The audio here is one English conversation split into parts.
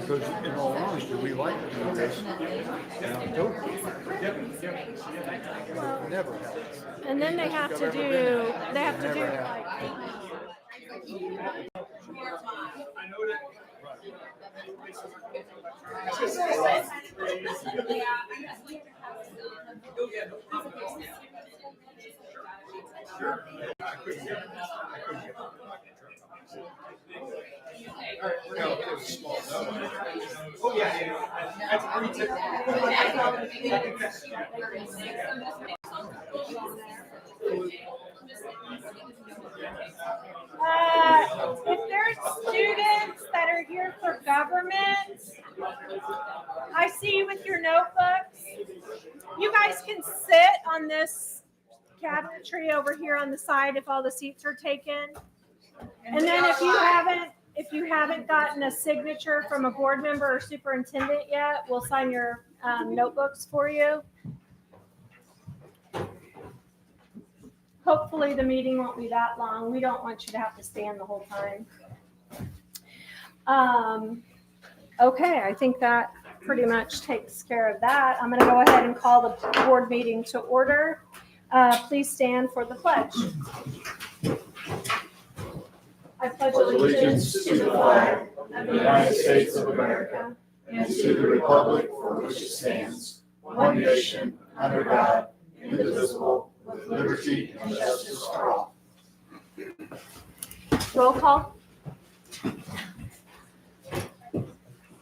Because in all honesty, we like to do this in October. Never happens. And then they have to do like Oh yeah, that's pretty typical. if there's students that are here for government, I see you with your notebooks. You guys can sit on this cabinetry over here on the side if all the seats are taken. And then if you haven't gotten a signature from a board member or superintendent yet, we'll sign your notebooks for you. Hopefully the meeting won't be that long. We don't want you to have to stand the whole time. Okay, I think that pretty much takes care of that. I'm going to go ahead and call the board meeting to order. Please stand for the pledge. I pledge allegiance to the flag of the United States of America and to the republic for which it stands, one nation, under God, indivisible, with liberty and justice for all. Roll call.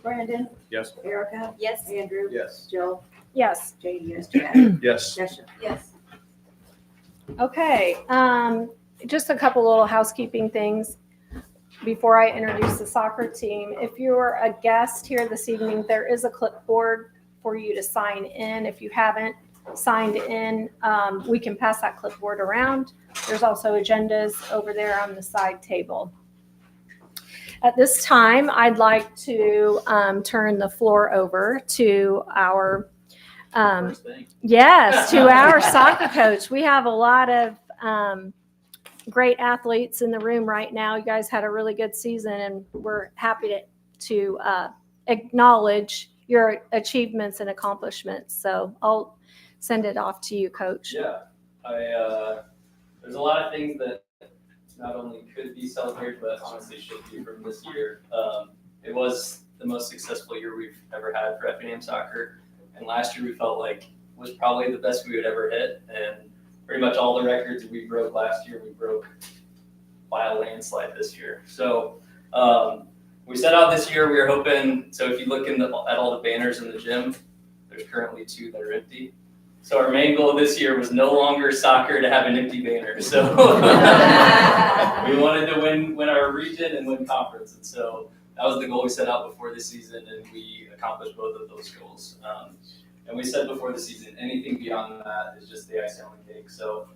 Brandon? Yes. Erica? Yes. Andrew? Yes. Jill? Yes. Jade, yes. Chad? Yes. Jessica? Yes. Okay. Just a couple little housekeeping things before I introduce the soccer team. If you're a guest here this evening, there is a clipboard for you to sign in. If you haven't signed in, we can pass that clipboard around. There's also agendas over there on the side table. At this time, I'd like to turn the floor over to our soccer coach. We have a lot of great athletes in the room right now. You guys had a really good season, and we're happy to acknowledge your achievements and accomplishments. So I'll send it off to you, Coach. Yeah, there's a lot of things that not only could be celebrated, but honestly should be from this year. It was the most successful year we've ever had for Effingham soccer, and last year we felt like was probably the best we would ever hit, and pretty much all the records we broke last year, we broke by a landslide this year. So we set out this year, we were hoping, so if you look at all the banners in the gym, there's currently 2 that are empty. So our main goal this year was no longer soccer to have an empty banner. So we wanted to win our region and win conference. And so that was the goal we set out before the season, and we accomplished both of those goals. And we said before the season, anything beyond that is just the icing on the cake. So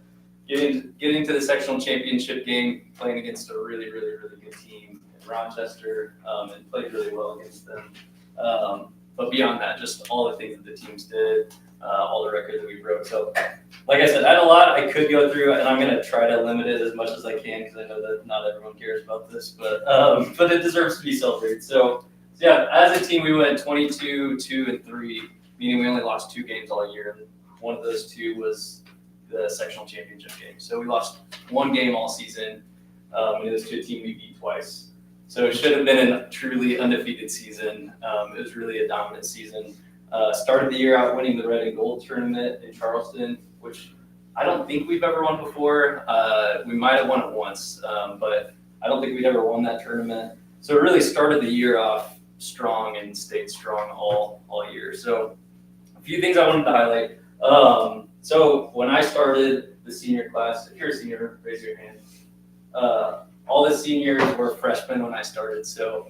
getting to the sectional championship game, playing against a really, really, really good team in Rochester, and played really well against them. But beyond that, just all the things that the teams did, all the records that we broke. So, like I said, I had a lot I could go through, and I'm going to try to limit it as much as I can because I know that not everyone cares about this, but it deserves to be celebrated. So yeah, as a team, we went 22-2-3, meaning we only lost 2 games all year, and one of those 2 was the sectional championship game. So we lost 1 game all season, and it was to a team we beat twice. So it should have been a truly undefeated season. It was really a dominant season. Started the year out winning the Red and Gold tournament in Charleston, which I don't think we've ever won before. We might have won it once, but I don't think we'd ever won that tournament. So it really started the year off strong and stayed strong all year. So a few things I wanted to highlight. So when I started the senior class, if you're a senior, raise your hand. All the seniors were freshmen when I started, so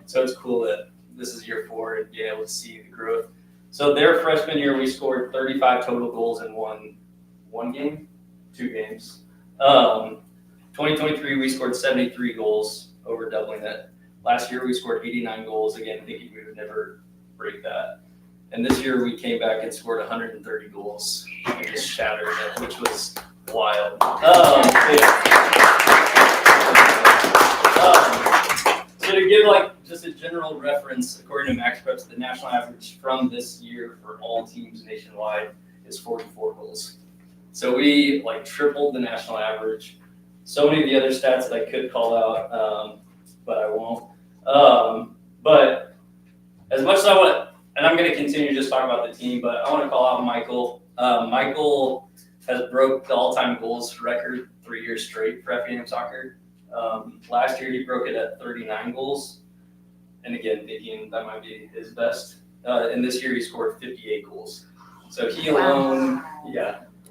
it's cool that this is year 4 and being able to see the growth. So their freshman year, we scored 35 total goals in one game, 2 games. 2023, we scored 73 goals, over doubling it. Last year, we scored 89 goals, again, thinking we would never break that. And this year, we came back and scored 130 goals and just shattered it, which was wild. So to give like just a general reference, according to Max Preps, the national average from this year for all teams nationwide is 44 goals. So we like tripled the national average. So many of the other stats that I could call out, but I won't. But as much as I want, and I'm going to continue to just talk about the team, but I want to call out Michael. Michael has broke the all-time goals record 3 years straight for Effingham soccer. Last year he broke it at 39 goals. And again, thinking that might be his best. And this year he scored 58 goals. So he alone,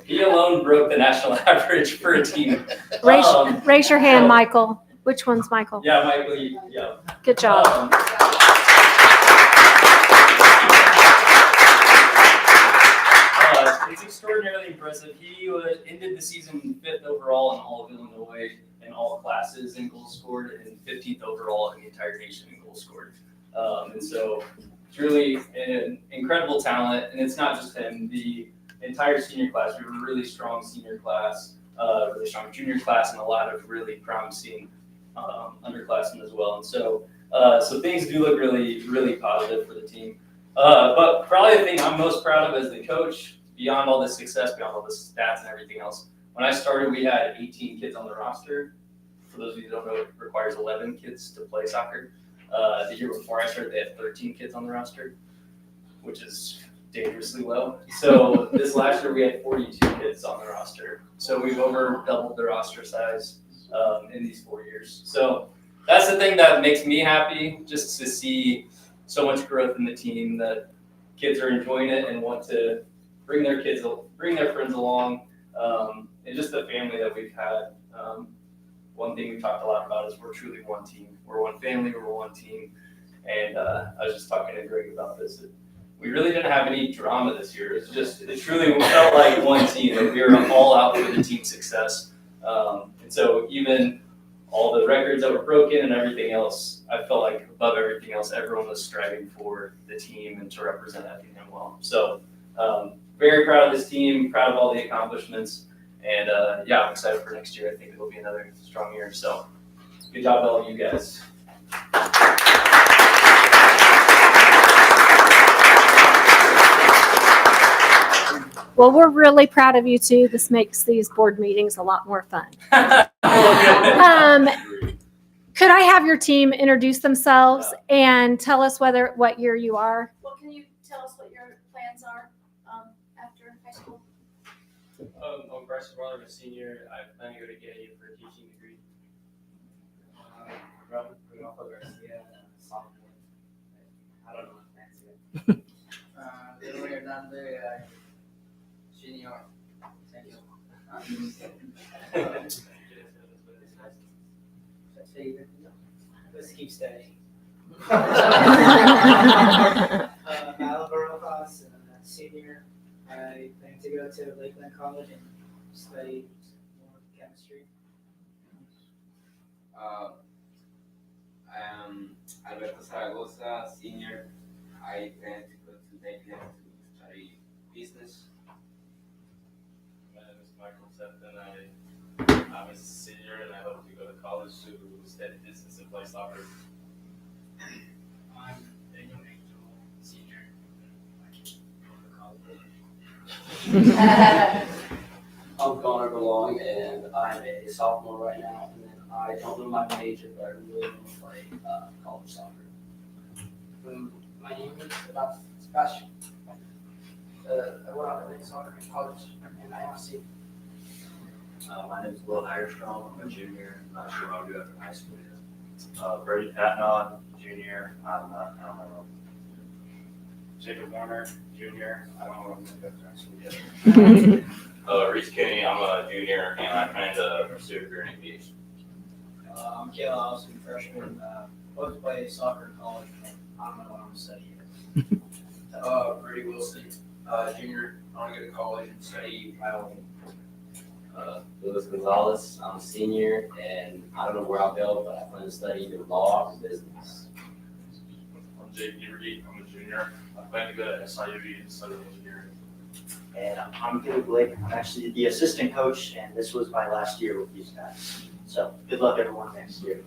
he alone broke the national average for a team. Raise your hand, Michael. Which one's Michael? Yeah, Michael, yeah. Good job. It's extraordinarily impressive. He ended the season 5th overall in all of Illinois in all classes in goals scored and 15th overall in the entire nation in goals scored. And so it's really an incredible talent. And it's not just him. The entire senior class, we have a really strong senior class, really strong junior class, and a lot of really promising underclassmen as well. And so things do look really, really positive for the team. But probably the thing I'm most proud of as the coach, beyond all the success, beyond all the stats and everything else, when I started, we had 18 kids on the roster. For those of you who don't know, it requires 11 kids to play soccer. The year before I started, they had 13 kids on the roster, which is dangerously low. So this last year, we had 42 kids on the roster. So we've over doubled the roster size in these 4 years. So that's the thing that makes me happy, just to see so much growth in the team, that kids are enjoying it and want to bring their friends along, and just the family that we've had. One thing we talked a lot about is we're truly one team. We're one family, we're one team. And I was just talking to Greg about this. We really didn't have any drama this year. It truly felt like one team. Like we were all out for the team's success. And so even all the records that were broken and everything else, I felt like above everything else, everyone was striving for the team and to represent Effingham well. So very proud of this team, proud of all the accomplishments, and I'm excited for next year. I think it'll be another strong year. So good job, all of you guys. Well, we're really proud of you too. This makes these board meetings a lot more fun. Could I have your team introduce themselves and tell us what year you are? Well, can you tell us what your plans are after high school? I'm Bryson Brother, I'm a senior. I plan to go to GAU for a teaching degree. Robert, going off of Garcia, sophomore. I don't know what plans yet. Leroy Hernandez, junior. Thank you. Let's keep studying. Malvern Rojas, senior. I plan to go to Lakeland College and study more chemistry. I am Alberto Zaragoza, senior. I plan to go to Lakeland to study business. My name is Michael Sefton. I'm a senior and I hope to go to college to study business and play soccer. I'm Daniel Angel, senior. I can go to college. I'm Connor Belong, and I'm a sophomore right now. And then I don't know my major, but I really want to play college soccer. My name is Sebastian. I went out to play soccer in college and IRC. My name is Will Hagerstrom. I'm a junior. Not sure what I'll do after high school yet. Brady Patnon, junior. I don't know. Jacob Warner, junior. I don't know what I'm going to do after high school yet. Reese Kenny, I'm a junior, and I plan to pursue a career in aviation. I'm Kayla Austin, freshman. Both play soccer in college, but I don't know what I'm going to study yet. Brady Wilson, junior. I want to go to college and study biology. Luis Gonzalez, I'm a senior, and I don't know where I'll go, but I plan to study either law or business. I'm Jake Liberty. I'm a junior. I plan to go to SIUE and study engineering. And I'm Billy Blake. I'm actually the assistant coach, and this was my last year with these guys. So good luck, everyone, next year.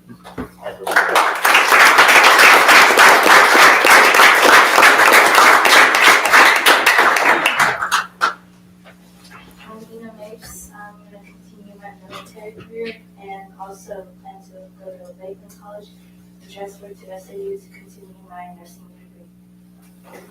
go to Lakeland College and transfer to SAU to continue my nursing degree.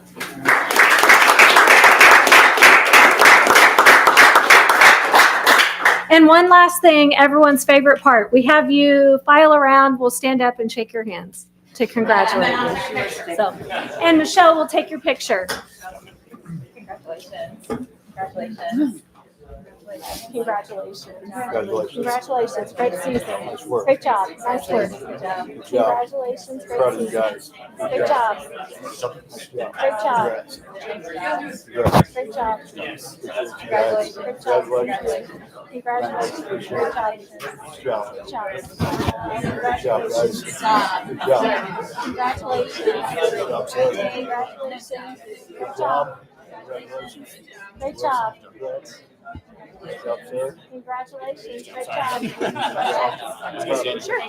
And one last thing, everyone's favorite part. We have you file around. We'll stand up and shake your hands to congratulate you. So, and Michelle will take your picture. Congratulations. Congratulations. Congratulations. Congratulations. Congratulations. Great season. Nice work. Great job. Nice work. Good job. Congratulations. Great Proud of you season. guys. Great job. Great job. Congrats. Congrats. Great job. Congratulations. Great job. Congratulations. Congratulations. Great job. Good job. Good job. Good job, guys. Good job. Congratulations. Good job, sir. Congratulations. Good Good job. job. Congratulations. Great job. Congrats. Good job, sir. Congratulations. Great job. Sure.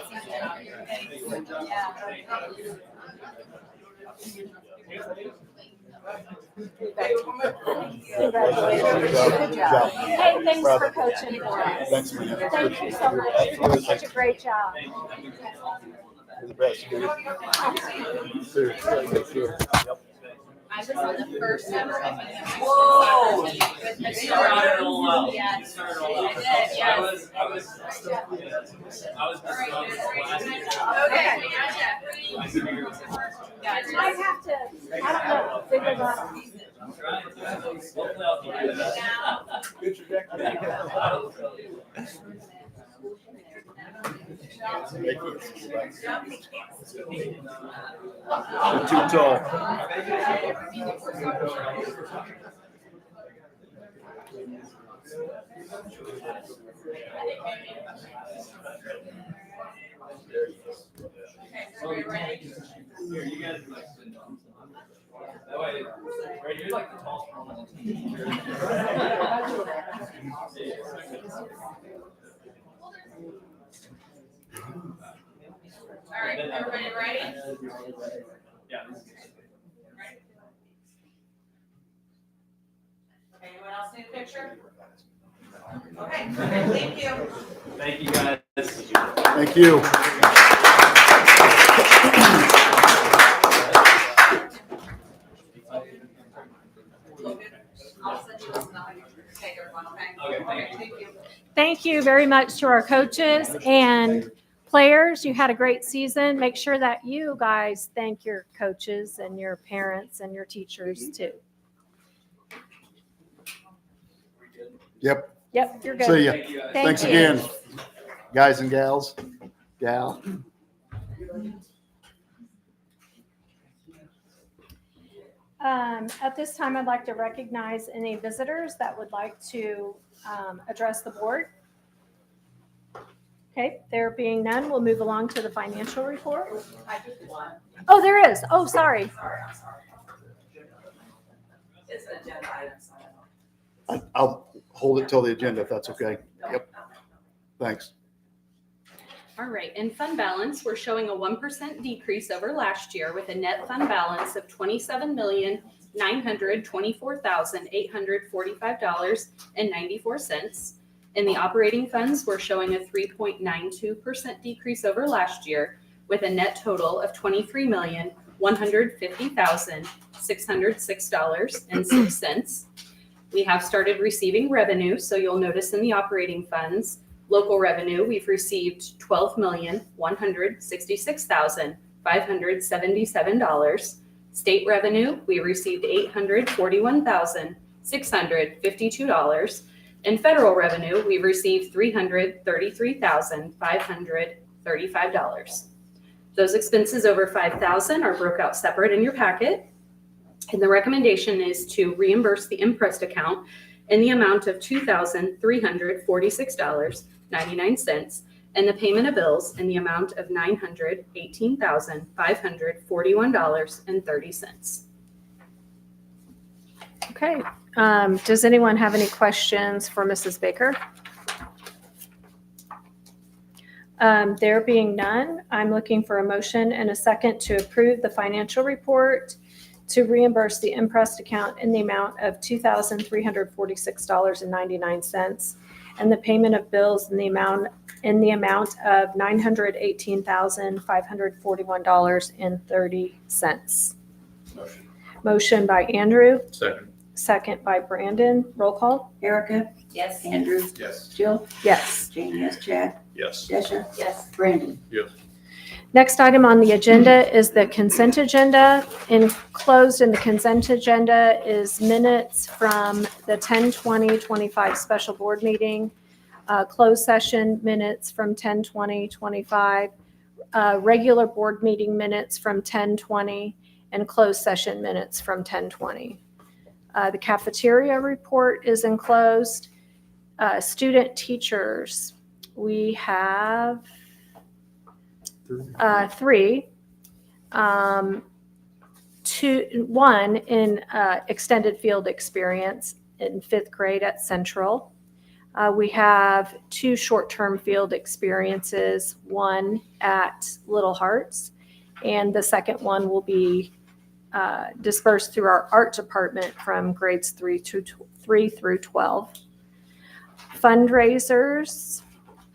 Congratulations. Good job. Hey, thanks for coaching for us. Thanks, man. Thank you so much. You're doing such a great job. You're the best, dude. Seriously. Yep. I was on the first ever. Whoa! You started all out. Yeah. You started all out. I did, yes. I was Okay. I have to, I don't know, figure that out. Good trajectory. You're too tall. So you're ready? Here, you guys are like sitting down. That way, right, you're like the tallest one on the team. All right, everybody ready? Yeah. Okay, anyone else need a picture? Okay, thank you. Thank you, guys. Thank you. I'll send you this now. Take everyone, okay? Okay, Thank you. Thank you very much to our coaches and players. You had a great season. Make sure that you guys thank your coaches and your parents and your teachers too. Yep. Yep, you're good. See ya. Thank you, guys. Thank Thanks you. again, guys and gals. Gal. At this time, I'd like to recognize any visitors that would like to address the board. Okay, there being none, we'll move along to the financial report. I just one. Oh, there is. Oh, sorry. Sorry, I'm sorry. It's an agenda item, so I don't know. I'll hold it till the agenda if that's okay. Yep. Thanks. All right, in fund balance, we're showing a 1% decrease over last year with a net fund balance of $27,924,845.94. In the operating funds, we're showing a 3.92% decrease over last year with a net total of $23,150,606.06. We have started receiving revenue, so you'll notice in the operating funds, local revenue, we've received $12,166,577. State revenue, we received $841,652. And federal revenue, we received $333,535. Those expenses over $5,000 are broke out separate in your packet. And the recommendation is to reimburse the imprest account in the amount of $2,346.99 and the payment of bills in the amount of $918,541.30. Okay. Does anyone have any questions for Mrs. Baker? There being none, I'm looking for a motion and a second to approve the financial report to reimburse the imprest account in the amount of $2,346.99 and the payment of bills in the amount of $918,541.30. Motion. Motion by Andrew, Second. second by Brandon. Roll call. Erica, Yes. Andrew, Yes. Jill, Yes. Janie, yes, Chad, Yes. Desha, Yes. Brandon. Next item on the agenda is the consent agenda. Enclosed in the consent agenda is minutes from the 10/20/25 special board meeting, closed session minutes from 10/20/25, regular board meeting minutes from 10/20, and closed session minutes from 10/20. The cafeteria report is enclosed. Student teachers, we have three. One in extended field experience in 5th grade at Central. We have 2 short-term field experiences, one at Little Hearts, and the second one will be dispersed through our art department from grades 3 through 12. Fundraisers.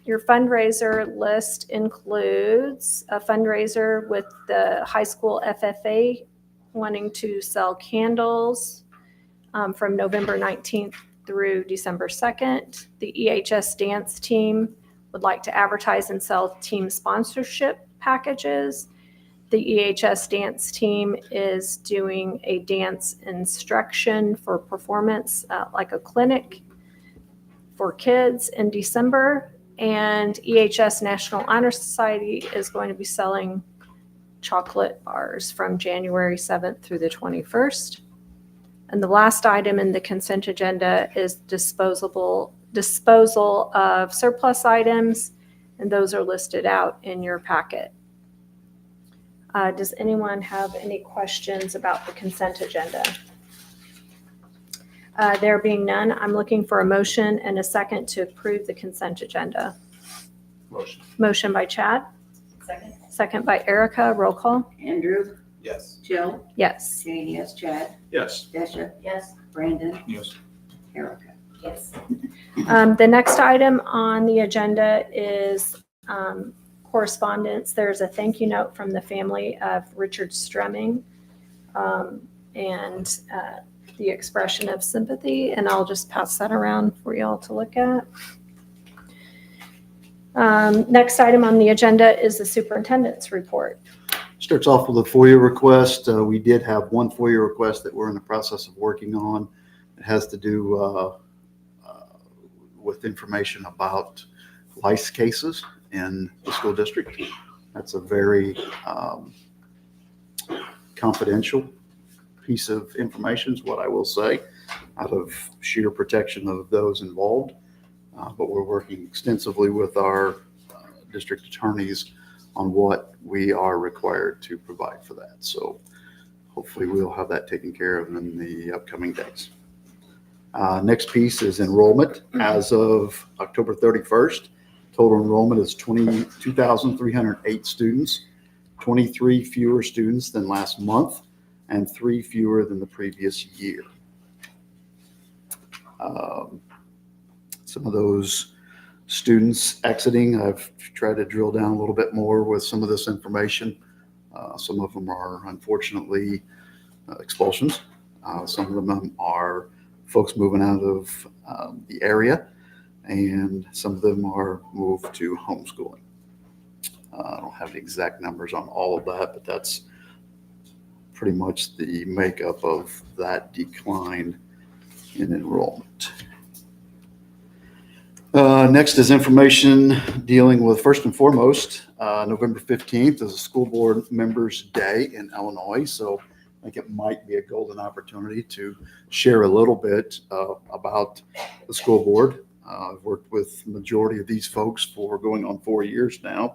Your fundraiser list includes a fundraiser with the high school FFA wanting to sell candles from November 19th through December 2nd. The EHS dance team would like to advertise and sell team sponsorship packages. The EHS dance team is doing a dance instruction for performance, like a clinic for kids in December. And EHS National Honor Society is going to be selling chocolate bars from January 7th through the 21st. And the last item in the consent agenda is disposal of surplus items, and those are listed out in your packet. Does anyone have any questions about the consent agenda? There being none, I'm looking for a motion and a second to approve the consent agenda. Motion. Motion by Chad, Second. second by Erica. Roll call. Andrew, Yes. Jill, Yes. Janie, yes, Chad, Yes. Desha, Yes. Brandon, Yes. Erica. Yes. The next item on the agenda is correspondence. There's a thank you note from the family of Richard Strumming, and the expression of sympathy, and I'll just pass that around for y'all to look at. Next item on the agenda is the superintendent's report. Starts off with a FOIA request. We did have one FOIA request that we're in the process of working on. It has to do with information about lice cases in the school district. That's a very confidential piece of information is what I will say, out of sheer protection of those involved. But we're working extensively with our district attorneys on what we are required to provide for that. So hopefully we'll have that taken care of in the upcoming days. Next piece is enrollment. As of October 31st, total enrollment is 22,308 students, 23 fewer students than last month, and 3 fewer than the previous year. Some of those students exiting, I've tried to drill down a little bit more with some of this information. Some of them are unfortunately expulsions. Some of them are folks moving out of the area, and some of them are moved to homeschooling. I don't have the exact numbers on all of that, but that's pretty much the makeup of that decline in enrollment. Next is information dealing with, first and foremost, November 15th is a school board members day in Illinois. So I think it might be a golden opportunity to share a little bit about the school board. I've worked with the majority of these folks for going on 4 years now,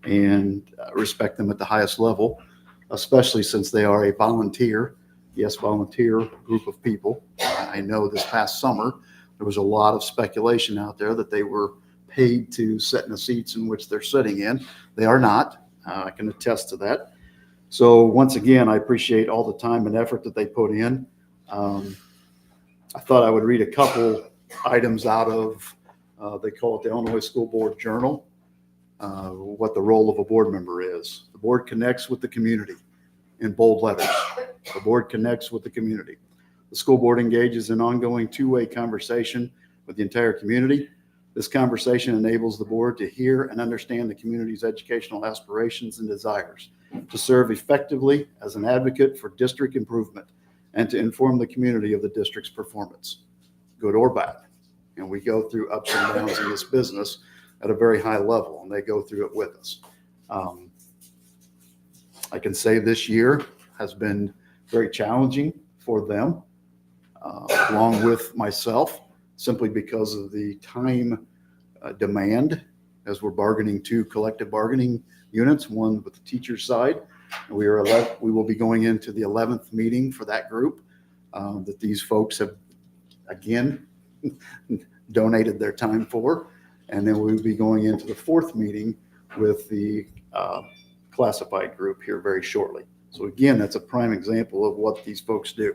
and respect them at the highest level, especially since they are a volunteer group of people. I know this past summer, there was a lot of speculation out there that they were paid to sit in the seats in which they're sitting in. They are not. I can attest to that. So once again, I appreciate all the time and effort that they put in. I thought I would read a couple items out of They call it the Illinois School Board Journal, what the role of a board member is. The board connects with the community in bold letters. The board connects with the community. The school board engages in ongoing two-way conversation with the entire community. This conversation enables the board to hear and understand the community's educational aspirations and desires, to serve effectively as an advocate for district improvement, and to inform the community of the district's performance, good or bad. And we go through ups and downs in this business at a very high level, and they go through it with us. I can say this year has been very challenging for them, along with myself, simply because of the time demand as we're bargaining two collective bargaining units, one with the teacher's side. We will be going into the 11th meeting for that group that these folks have, again, donated their time for. And then we'll be going into the 4th meeting with the classified group here very shortly. So again, that's a prime example of what these folks do.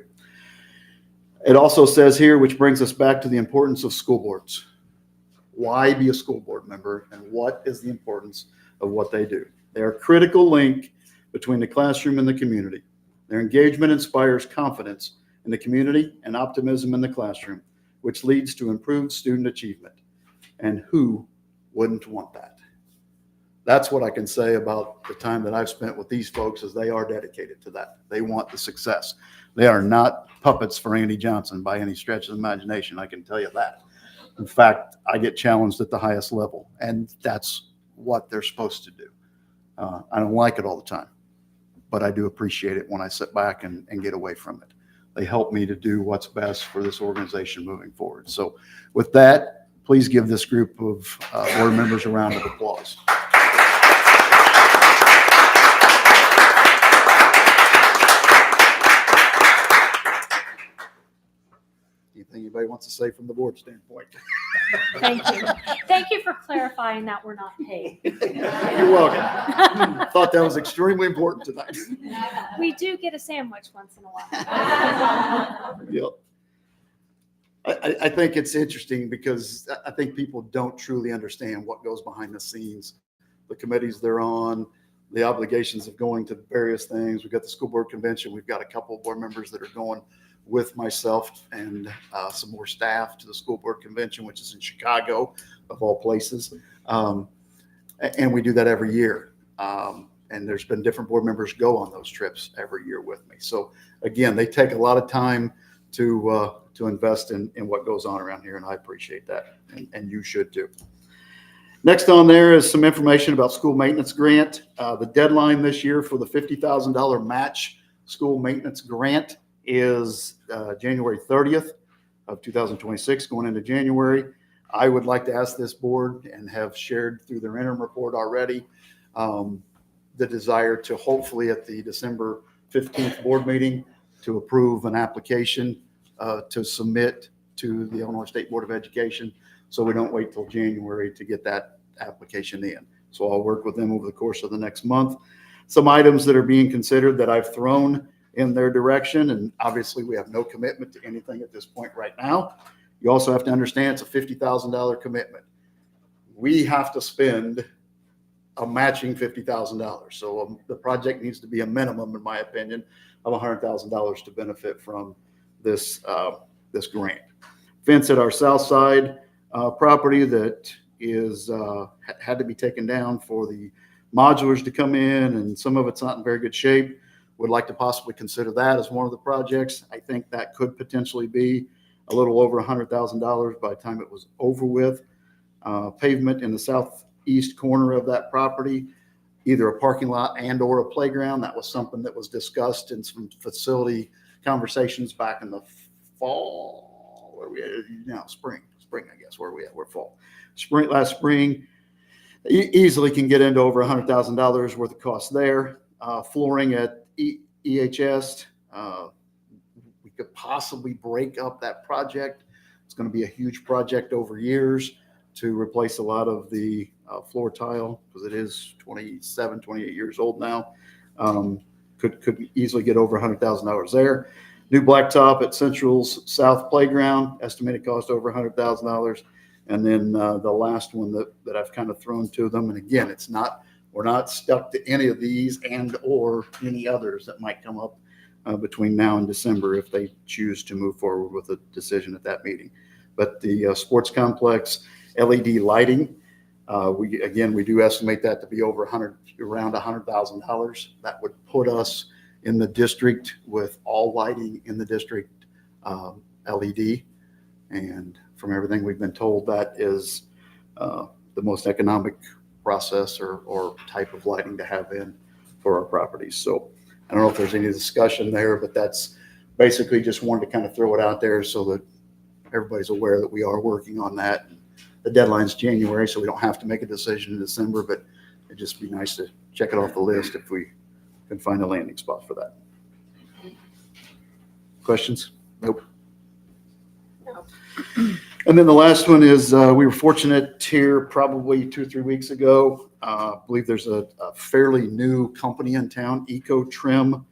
It also says here, which brings us back to the importance of school boards. Why be a school board member, and what is the importance of what they do? They are a critical link between the classroom and the community. Their engagement inspires confidence in the community and optimism in the classroom, which leads to improved student achievement. And who wouldn't want that? That's what I can say about the time that I've spent with these folks, is they are dedicated to that. They want the success. They are not puppets for Andy Johnson by any stretch of the imagination, I can tell you that. In fact, I get challenged at the highest level, and that's what they're supposed to do. I don't like it all the time, but I do appreciate it when I sit back and get away from it. They help me to do what's best for this organization moving forward. So with that, please give this group of board members a round of applause. Anything anybody wants to say from the board standpoint? Thank you. Thank you for clarifying that we're not paid. You're welcome. Thought that was extremely important tonight. We do get a sandwich once in a while. Yep. I think it's interesting because I think people don't truly understand what goes behind the scenes, the committees they're on, the obligations of going to various things. We've got the school board convention. We've got a couple of board members that are going with myself and some more staff to the school board convention, which is in Chicago, of all places. And we do that every year. And there's been different board members go on those trips every year with me. So again, they take a lot of time to invest in what goes on around here, and I appreciate that, and you should too. Next on there is some information about school maintenance grant. The deadline this year for the $50,000 match school maintenance grant is January 30th of 2026, going into January. I would like to ask this board, and have shared through their interim report already, the desire to hopefully at the December 15th board meeting to approve an application to submit to the Illinois State Board of Education, so we don't wait till January to get that application in. So I'll work with them over the course of the next month. Some items that are being considered that I've thrown in their direction, and obviously we have no commitment to anything at this point right now. You also have to understand it's a $50,000 commitment. We have to spend a matching $50,000. So the project needs to be a minimum, in my opinion, of $100,000 to benefit from this grant. Fence at our south side property that is had to be taken down for the modulars to come in, and some of it's not in very good shape. Would like to possibly consider that as one of the projects. I think that could potentially be a little over $100,000 by the time it was over with. Pavement in the southeast corner of that property, either a parking lot and or a playground. That was something that was discussed in some facility conversations back in the fall. Where we at now? Spring, I guess. Where are we at? We're fall. Last spring, easily can get into over $100,000 worth of cost there. Flooring at EHS, we could possibly break up that project. It's going to be a huge project over years to replace a lot of the floor tile, because it is 27, 28 years old now. Could easily get over $100,000 there. New blacktop at Central's South Playground, estimated cost over $100,000. And then the last one that I've kind of thrown to them, and again, we're not stuck to any of these and or any others that might come up between now and December if they choose to move forward with a decision at that meeting. But the sports complex LED lighting, we do estimate that to be over around $100,000. That would put us in the district with all lighting in the district LED. And from everything we've been told, that is the most economic process or type of lighting to have in for our properties. So I don't know if there's any discussion there, but that's basically just wanted to kind of throw it out there so that everybody's aware that we are working on that. The deadline's January, so we don't have to make a decision in December, but it'd just be nice to check it off the list if we can find a landing spot for that. Questions? Nope. No. And then the last one is we were fortunate here probably 2 or 3 weeks ago. I believe there's a fairly new company in town, Eco Trim.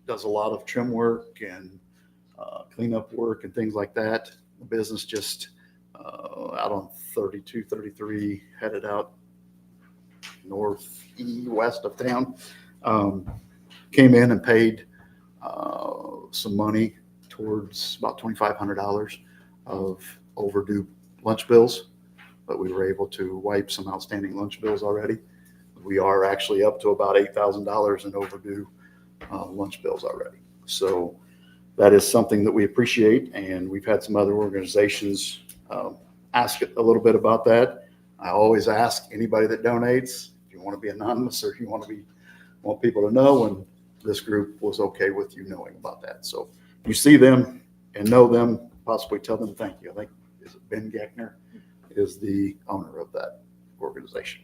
Does a lot of trim work and cleanup work and things like that. The business just out on 32, 33, headed out northwest of town. Came in and paid some money towards about $2,500 of overdue lunch bills, but we were able to wipe some outstanding lunch bills already. We are actually up to about $8,000 in overdue lunch bills already. So that is something that we appreciate, and we've had some other organizations ask a little bit about that. I always ask anybody that donates if you want to be anonymous or if you want people to know, and this group was okay with you knowing about that. So if you see them and know them, possibly tell them thank you. I think is it Ben Geckner is the owner of that organization.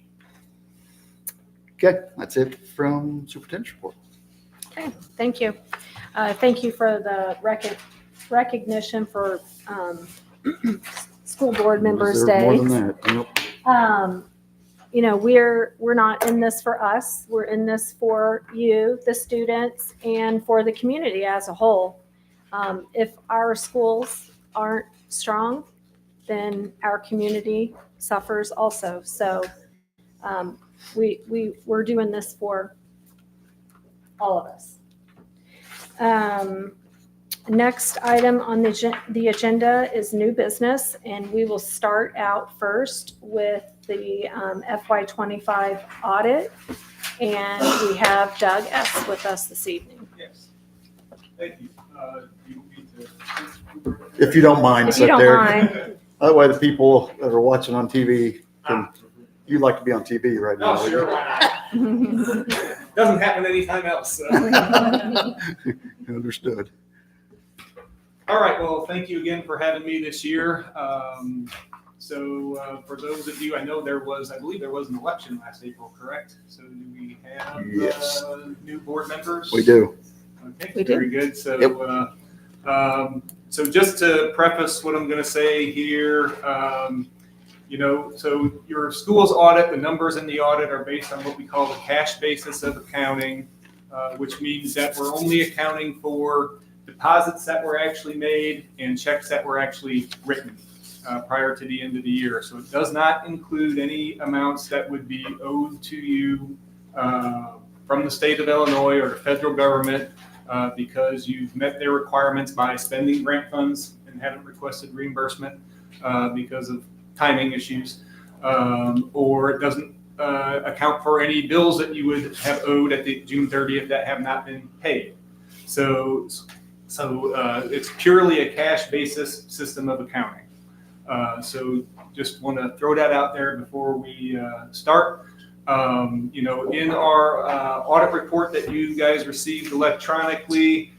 Okay, that's it from Superintendent's report. Okay, thank you. Thank you for the recognition for School Board Members Deserve Day. more than that. Yep. You know, we're not in this for us. We're in this for you, the students, and for the community as a whole. If our schools aren't strong, then our community suffers also. So we're doing this for all of us. Next item on the agenda is new business, and we will start out first with the FY25 audit, and we have Doug S. with us this evening. Yes. Thank you. You need to. If you don't mind, If sit you don't there. mind. That way the people that are watching on TV you'd like to be on TV right now. Oh, sure, why not? Doesn't happen anytime else. So. Understood. All right, well, thank you again for having me this year. For those of you, I believe there was an election last April, correct? So do we have new board members? We do. Okay, very good. So, so just to preface what I'm going to say here, so your school's audit, the numbers in the audit are based on what we call the cash basis of accounting, which means that we're only accounting for deposits that were actually made and checks that were actually written prior to the end of the year. So it does not include any amounts that would be owed to you from the state of Illinois or the federal government because you've met their requirements by spending grant funds and haven't requested reimbursement because of timing issues, or it doesn't account for any bills that you would have owed at the June 30th that have not been paid. So it's purely a cash basis system of accounting. So just want to throw that out there before we start. In our audit report that you guys received electronically,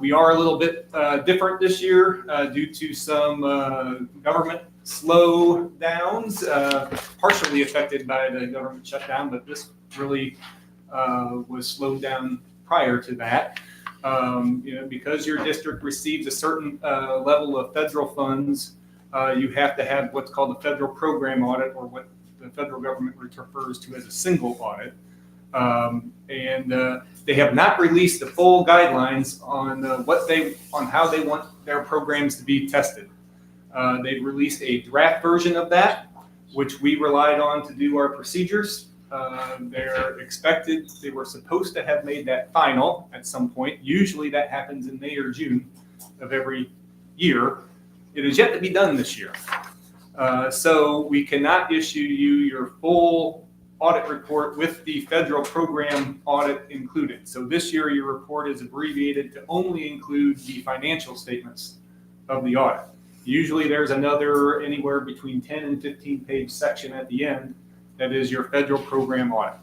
we are a little bit different this year due to some government slowdowns, partially affected by the government shutdown, but this really was slowed down prior to that. Because your district receives a certain level of federal funds, you have to have what's called a federal program audit, or what the federal government refers to as a single audit. They have not released the full guidelines on how they want their programs to be tested. They've released a draft version of that, which we relied on to do our procedures. They were supposed to have made that final at some point. Usually that happens in May or June of every year. It is yet to be done this year. So we cannot issue you your full audit report with the federal program audit included. So this year your report is abbreviated to only include the financial statements of the audit. Usually there's another anywhere between 10 and 15 page section at the end that is your federal program audit.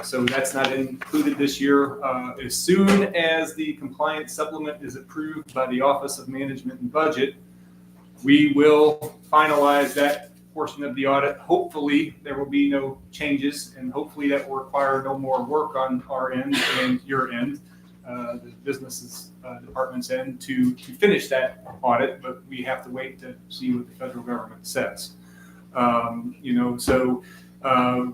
So that's not included this year. As soon as the compliance supplement is approved by the Office of Management and Budget, we will finalize that portion of the audit. Hopefully there will be no changes, and hopefully that will require no more work on our end and your end, the business department's end, to finish that audit, but we have to wait to see what the federal government says.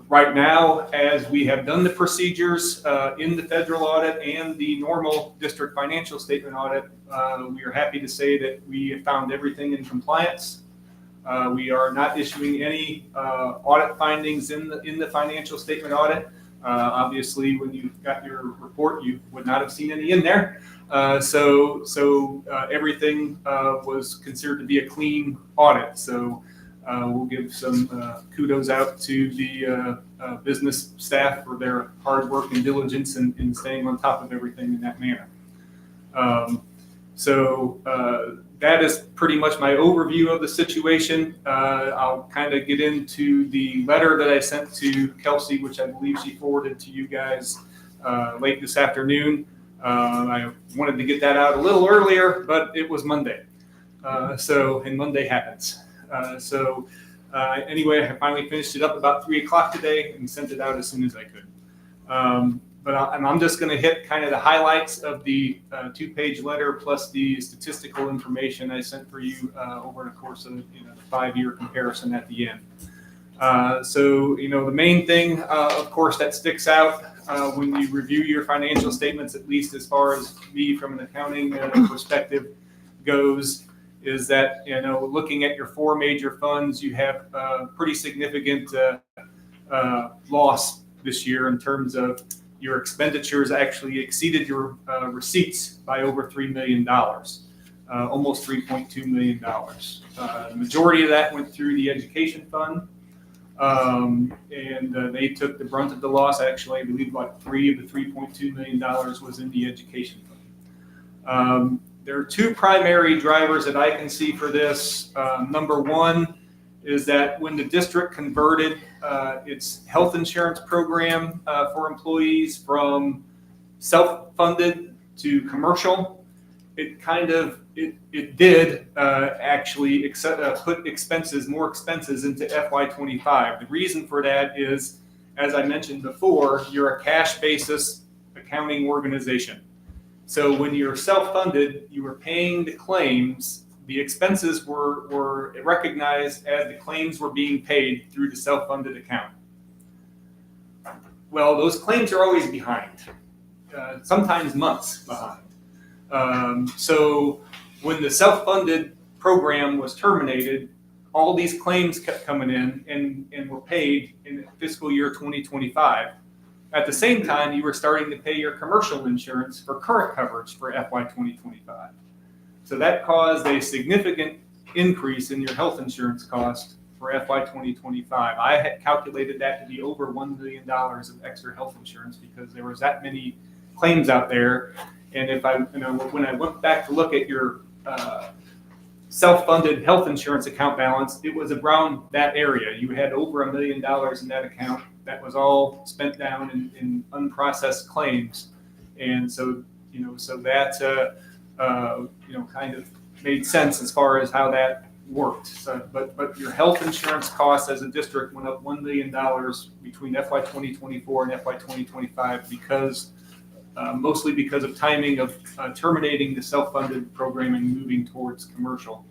Right now, as we have done the procedures in the federal audit and the normal district financial statement audit, we are happy to say that we have found everything in compliance. We are not issuing any audit findings in the financial statement audit. Obviously, when you got your report, you would not have seen any in there. So everything was considered to be a clean audit. So we'll give some kudos out to the business staff for their hard work and diligence in staying on top of everything in that manner. That is pretty much my overview of the situation. I'll kind of get into the letter that I sent to Kelsey, which I believe she forwarded to you guys late this afternoon. I wanted to get that out a little earlier, but it was Monday. And Monday happens. Anyway, I finally finished it up about 3 o'clock today and sent it out as soon as I could. I'm just going to hit kind of the highlights of the 2-page letter plus the statistical information I sent for you over the course of the 5-year comparison at the end. The main thing, of course, that sticks out when you review your financial statements, at least as far as me from an accounting perspective goes, is that, looking at your 4 major funds, you have pretty significant loss this year in terms of your expenditures actually exceeded your receipts by over $3 million, almost $3.2 million. The majority of that went through the education fund, and they took the brunt of the loss. Actually, I believe about $3 of the $3.2 million was in the education fund. There are 2 primary drivers that I can see for this. Number one is that when the district converted its health insurance program for employees from self-funded to commercial, it did actually put more expenses into FY25. The reason for that is, as I mentioned before, you're a cash basis accounting organization. So when you're self-funded, you were paying the claims. The expenses were recognized as the claims were being paid through the self-funded account. Well, those claims are always behind, sometimes months behind. So when the self-funded program was terminated, all these claims kept coming in and were paid in fiscal year 2025. At the same time, you were starting to pay your commercial insurance for current coverage for FY 2025. So that caused a significant increase in your health insurance cost for FY 2025. I had calculated that to be over $1 million of extra health insurance because there was that many claims out there. And when I went back to look at your self-funded health insurance account balance, it was around that area. You had over $1 million in that account. That was all spent down in unprocessed claims, and so that kind of made sense as far as how that worked. So, but your health insurance costs as a district went up $1 million between FY 2024 and FY 2025 mostly because of timing of terminating the self-funded program and moving towards commercial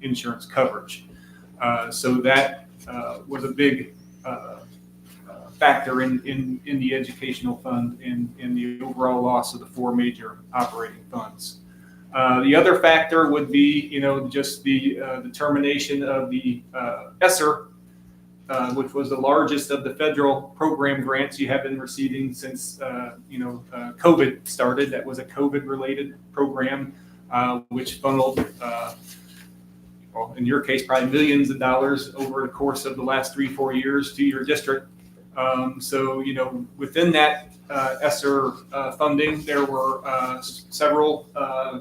insurance coverage. So that was a big factor in the educational fund and the overall loss of the 4 major operating funds. The other factor would be, just the determination of the ESSER, which was the largest of the federal program grants you have been receiving since, COVID started. That was a COVID-related program, which funneled, well, in your case, probably millions of dollars over the course of the last 3-4 years to your district. So, within that ESSER funding, there were several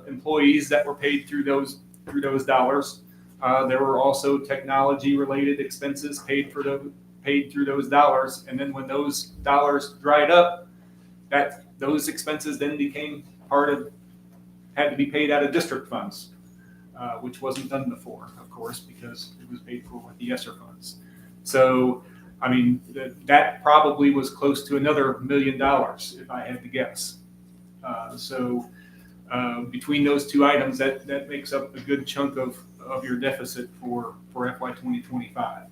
employees that were paid through those dollars. There were also technology-related expenses paid through those dollars. And then when those dollars dried up, those expenses then became had to be paid out of district funds, which wasn't done before, of course, because it was paid for with the ESSER funds. So, I mean, that probably was close to another $1 million, if I had to guess. So between those two items, that makes up a good chunk of your deficit for FY 2025.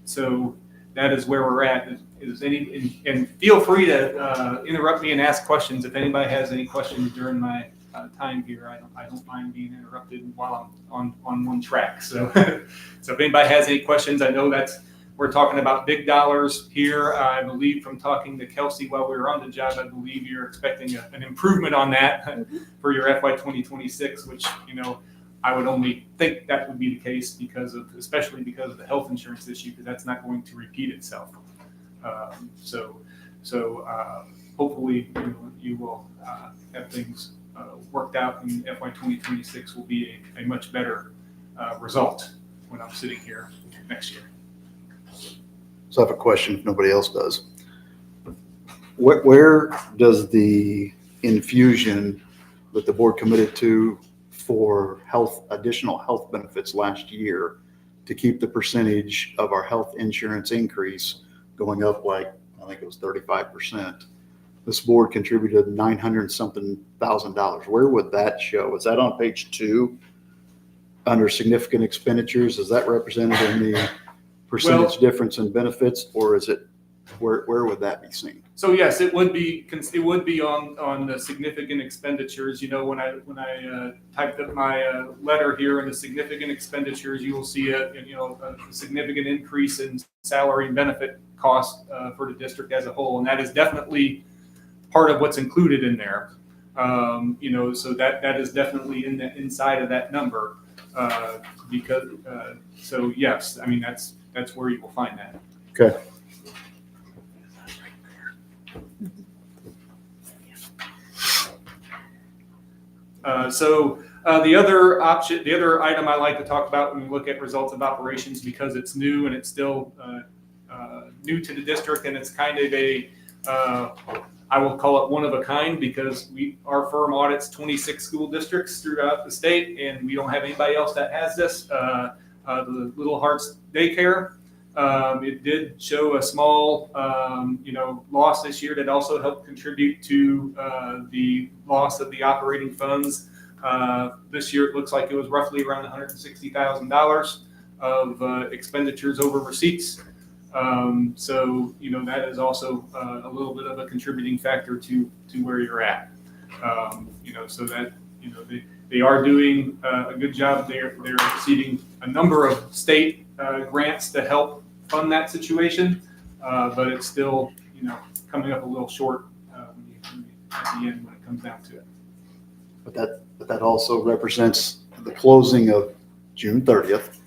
So that is where we're at. And feel free to interrupt me and ask questions if anybody has any questions during my time here. I don't mind being interrupted while I'm on one track. So, so if anybody has any questions, I know we're talking about big dollars here. I believe from talking to Kelsey while we were on the job, I believe you're expecting an improvement on that for your FY 2026, which, I would only think that would be the case especially because of the health insurance issue, because that's not going to repeat itself. So hopefully you will have things worked out, and FY 2026 will be a much better result when I'm sitting here next year. So I have a question if nobody else does. Where does the infusion that the board committed to for additional health benefits last year to keep the percentage of our health insurance increase going up, like I think it was 35%? This board contributed $900-something thousand. Where would that show? Is that on page 2 under significant expenditures? Is that represented in the percentage difference in benefits, or is it where would that be seen? So yes, it would be on the significant expenditures. When I typed up my letter here in the significant expenditures, you will see a significant increase in salary and benefit costs for the district as a whole, and that is definitely part of what's included in there. So that is definitely inside of that number. So yes, I mean that's where you will find that. Okay. The other item I like to talk about when we look at results of operations, because it's new and it's still new to the district, and it's kind of I will call it one of a kind, because our firm audits 26 school districts throughout the state, and we don't have anybody else that has this. The Little Hearts Daycare, it did show a small, loss this year that also helped contribute to the loss of the operating funds. This year, it looks like it was roughly around $160,000 of expenditures over receipts. So that is also a little bit of a contributing factor to where you're at. So that they are doing a good job. They're receiving a number of state grants to help fund that situation, but it's still coming up a little short at the end when it comes down to it. But that also represents the closing of June 30th.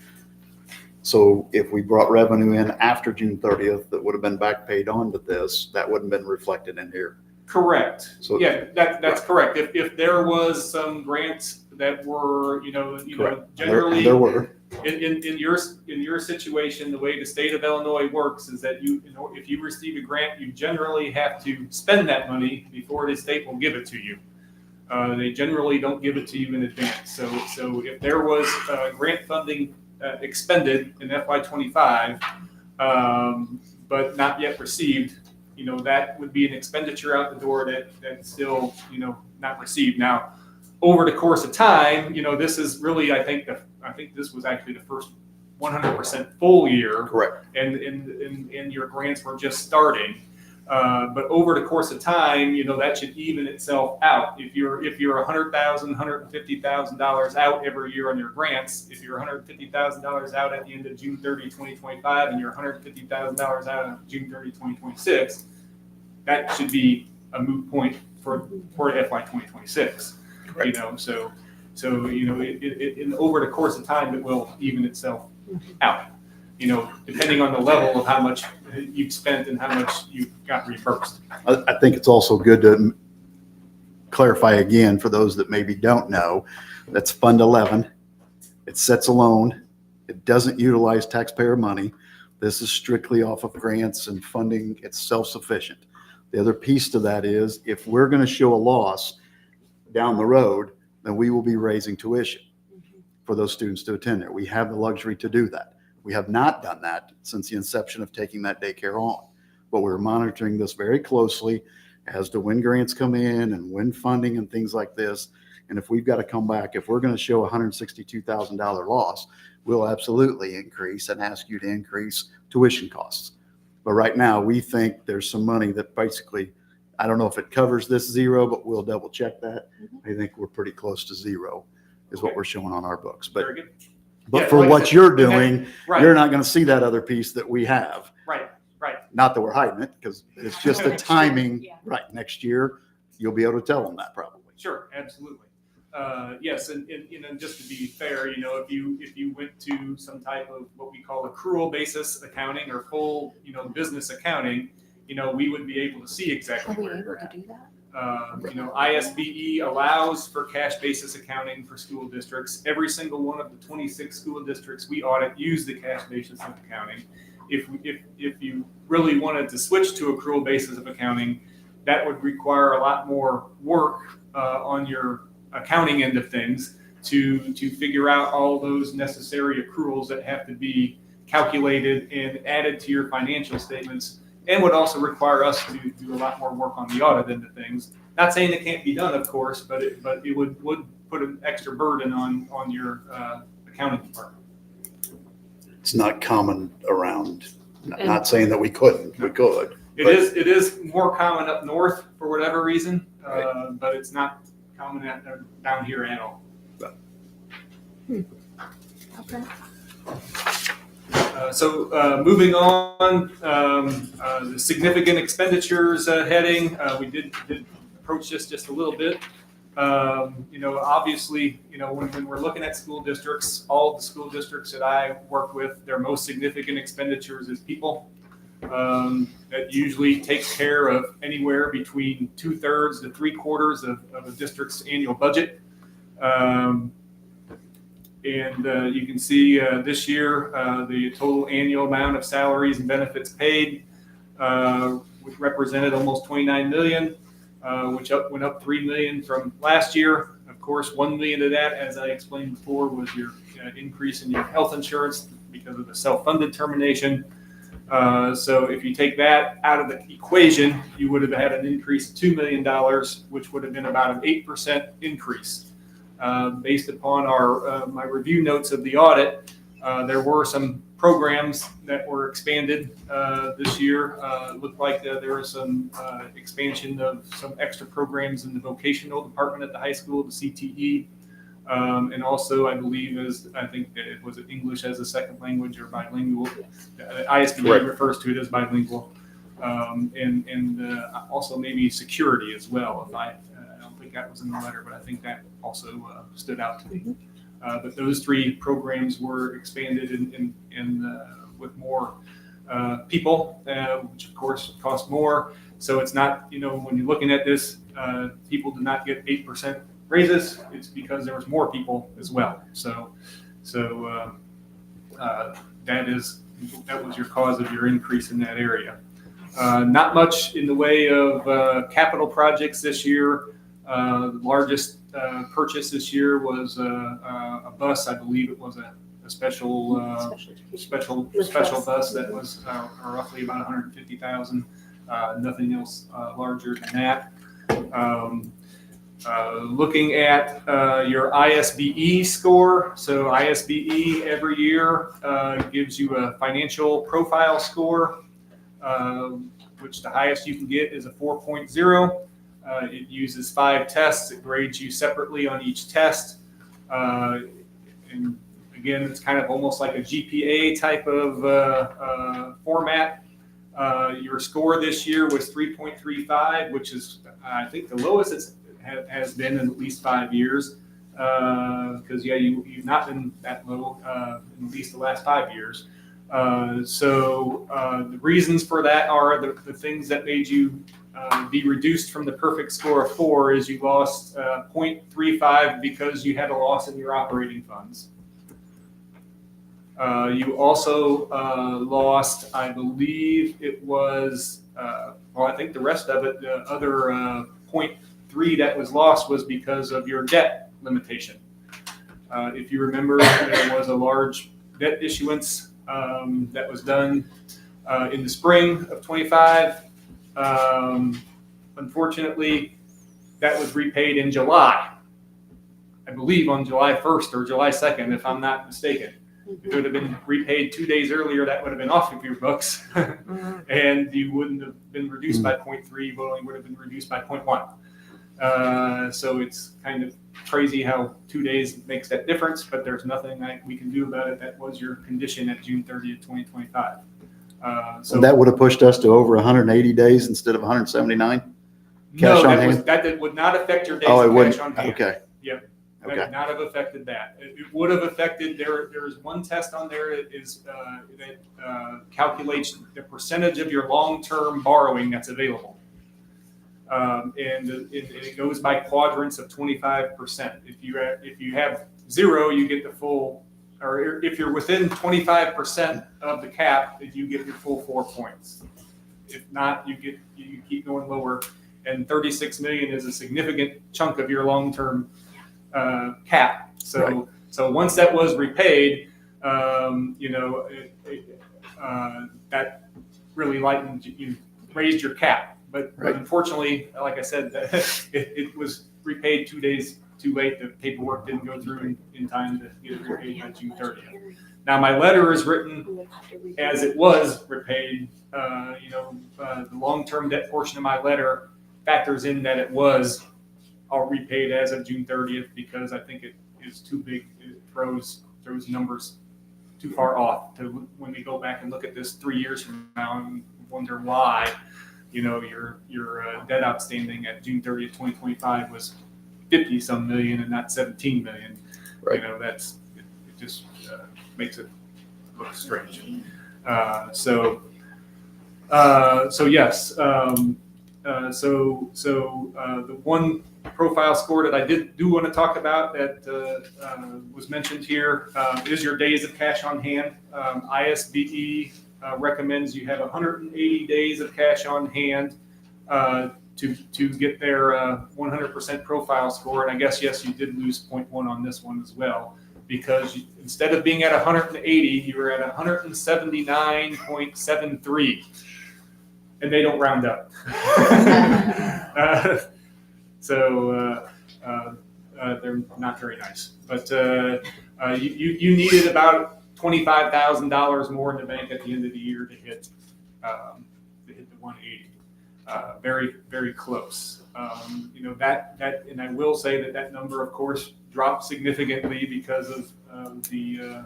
So if we brought revenue in after June 30th, that would have been back paid onto this, that wouldn't have been reflected in here. Correct. So yeah, that's correct. If there was some grants that were, generally there were. In your situation, the way the state of Illinois works is that if you receive a grant, you generally have to spend that money before the state will give it to you. They generally don't give it to you in advance. So if there was grant funding expended in FY25, but not yet received, that would be an expenditure out the door that's still, not received. Now, over the course of time, this is really, I think this was actually the first 100% full year. Correct. And your grants were just starting. But over the course of time, that should even itself out. If you're $100,000, $150,000 out every year on your grants, if you're $150,000 out at the end of June 30, 2025, and you're $150,000 out on June 30, 2026, that should be a moot point for FY 2026. Over the course of time, it will even itself out. Depending on the level of how much you've spent and how much you got reimbursed. I think it's also good to clarify again for those that maybe don't know, that's Fund 11. It sets a loan. It doesn't utilize taxpayer money. This is strictly off of grants and funding. It's self-sufficient. The other piece to that is if we're going to show a loss down the road, then we will be raising tuition for those students to attend there. We have the luxury to do that. We have not done that since the inception of taking that daycare on, but we're monitoring this very closely as to when grants come in and when funding and things like this. And if we've got to come back, if we're going to show $162,000 loss, we'll absolutely increase and ask you to increase tuition costs. But right now we think there's some money that basically, I don't know if it covers this zero, but we'll double check that. I think we're pretty close to zero is what we're showing on our books. But very good. But Yeah, for like I what said, you're doing, right. you're not going to see that other piece that we have. Right. Not that we're hiding it, because it's just the timing. Right. Next year, you'll be able to tell them that probably. Sure, absolutely. Yes, and just to be fair, if you went to some type of what we call accrual basis accounting or full, business accounting, we would be able to see exactly where you're at. ISBE allows for cash basis accounting for school districts. Every single one of the 26 school districts we audit use the cash basis of accounting. If you really wanted to switch to accrual basis of accounting, that would require a lot more work on your accounting end of things to figure out all those necessary accruals that have to be calculated and added to your financial statements, and would also require us to do a lot more work on the audit end of things. Not saying it can't be done, of course, but it would put an extra burden on your accounting department. It's not common around. Not saying that we couldn't. We could. It is more common up north for whatever reason, but it's not common down here at all. Okay. So moving on, the significant expenditures heading, we did approach this just a little bit. Obviously, when we're looking at school districts, all of the school districts that I work with, their most significant expenditures is people. That usually takes care of anywhere between 2/3 to 3/4 of a district's annual budget. And you can see this year, the total annual amount of salaries and benefits paid, which represented almost $29 million, which went up $3 million from last year. Of course, $1 million of that, as I explained before, was your increase in your health insurance because of the self-funded termination. So if you take that out of the equation, you would have had an increase of $2 million, which would have been about an 8% increase. Based upon my review notes of the audit, there were some programs that were expanded this year. It looked like there was some expansion of some extra programs in the vocational department at the high school, the CTE, and also I believe I think that it was English as a second language or bilingual. ISBA refers to it as bilingual, and also maybe security as well. I don't think that was in the letter, but I think that also stood out to me. But those three programs were expanded and with more people, which of course cost more. So it's not, when you're looking at this, people did not get 8% raises. It's because there was more people as well. So that was your cause of your increase in that area. Not much in the way of capital projects this year. The largest purchase this year was a bus. I believe it was a special bus that was roughly about $150,000. Nothing else larger than that. Looking at your ISBE score. So ISBE every year gives you a financial profile score. which the highest you can get is a 4.0. It uses 5 tests. It grades you separately on each test. And again, it's kind of almost like a GPA type of format. Your score this year was 3.35, which is, I think, the lowest it has been in at least 5 years. Because you've not been that low in at least the last 5 years. So the reasons for that are the things that made you be reduced from the perfect score of 4 is you lost 0.35 because you had a loss in your operating funds. You also lost, I believe it was, well, I think the rest of it, the other 0.3 that was lost was because of your debt limitation. If you remember, there was a large debt issuance that was done in the spring of 25. Unfortunately, that was repaid in July. I believe on July 1st or July 2nd, if I'm not mistaken. If it would have been repaid 2 days earlier, that would have been off of your books. And you wouldn't have been reduced by 0.3, but only would have been reduced by 0.1. So it's kind of crazy how 2 days makes that difference, but there's nothing we can do about it. That was your condition at June 30th, 2025. So that would have pushed us to over 180 days instead of 179? No, Cash on hand? that would not affect your days Oh, it of wouldn't. cash on hand. Okay. Yep. That Okay. would not have affected that. It would have affected, there's one test on there that is, that calculates the percentage of your long-term borrowing that's available. And it goes by quadrants of 25%. If you have 0, you get the full, or if you're within 25% of the cap, you get your full 4 points. If not, you keep going lower. And 36 million is a significant chunk of your long-term cap. So Right. So once that was repaid, that really lightened, you raised your cap. But unfortunately, like I said, it was repaid 2 days too late. The paperwork didn't go through in time to get it repaid by June 30th. Now my letter is written as it was repaid. The long-term debt portion of my letter factors in that it was all repaid as of June 30th because I think it is too big. It throws numbers too far off to when we go back and look at this 3 years from now and wonder why, your debt outstanding at June 30th, 2025 was 50 some million and not 17 million. Right. It just makes it look strange. So yes. The one profile score that I do want to talk about that was mentioned here is your days of cash on hand. ISBE recommends you have 180 days of cash on hand to get their 100% profile score. And I guess, yes, you did lose 0.1 on this one as well, because instead of being at 180, you were at 179.73. And they don't round up. They're not very nice. But you needed about $25,000 more in the bank at the end of the year to hit the 180. Very, very close. That, and I will say that number, of course, dropped significantly because of the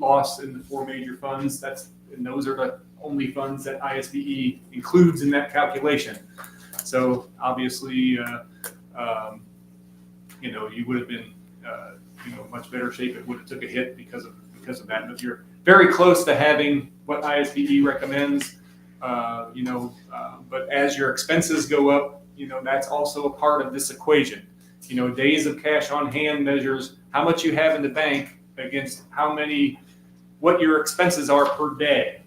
loss in the 4 major funds. And those are the only funds that ISBE includes in that calculation. So obviously, you would have been, much better shape. It would have took a hit because of that. But you're very close to having what ISBE recommends. But as your expenses go up, that's also a part of this equation. Days of cash on hand measures how much you have in the bank against what your expenses are per day.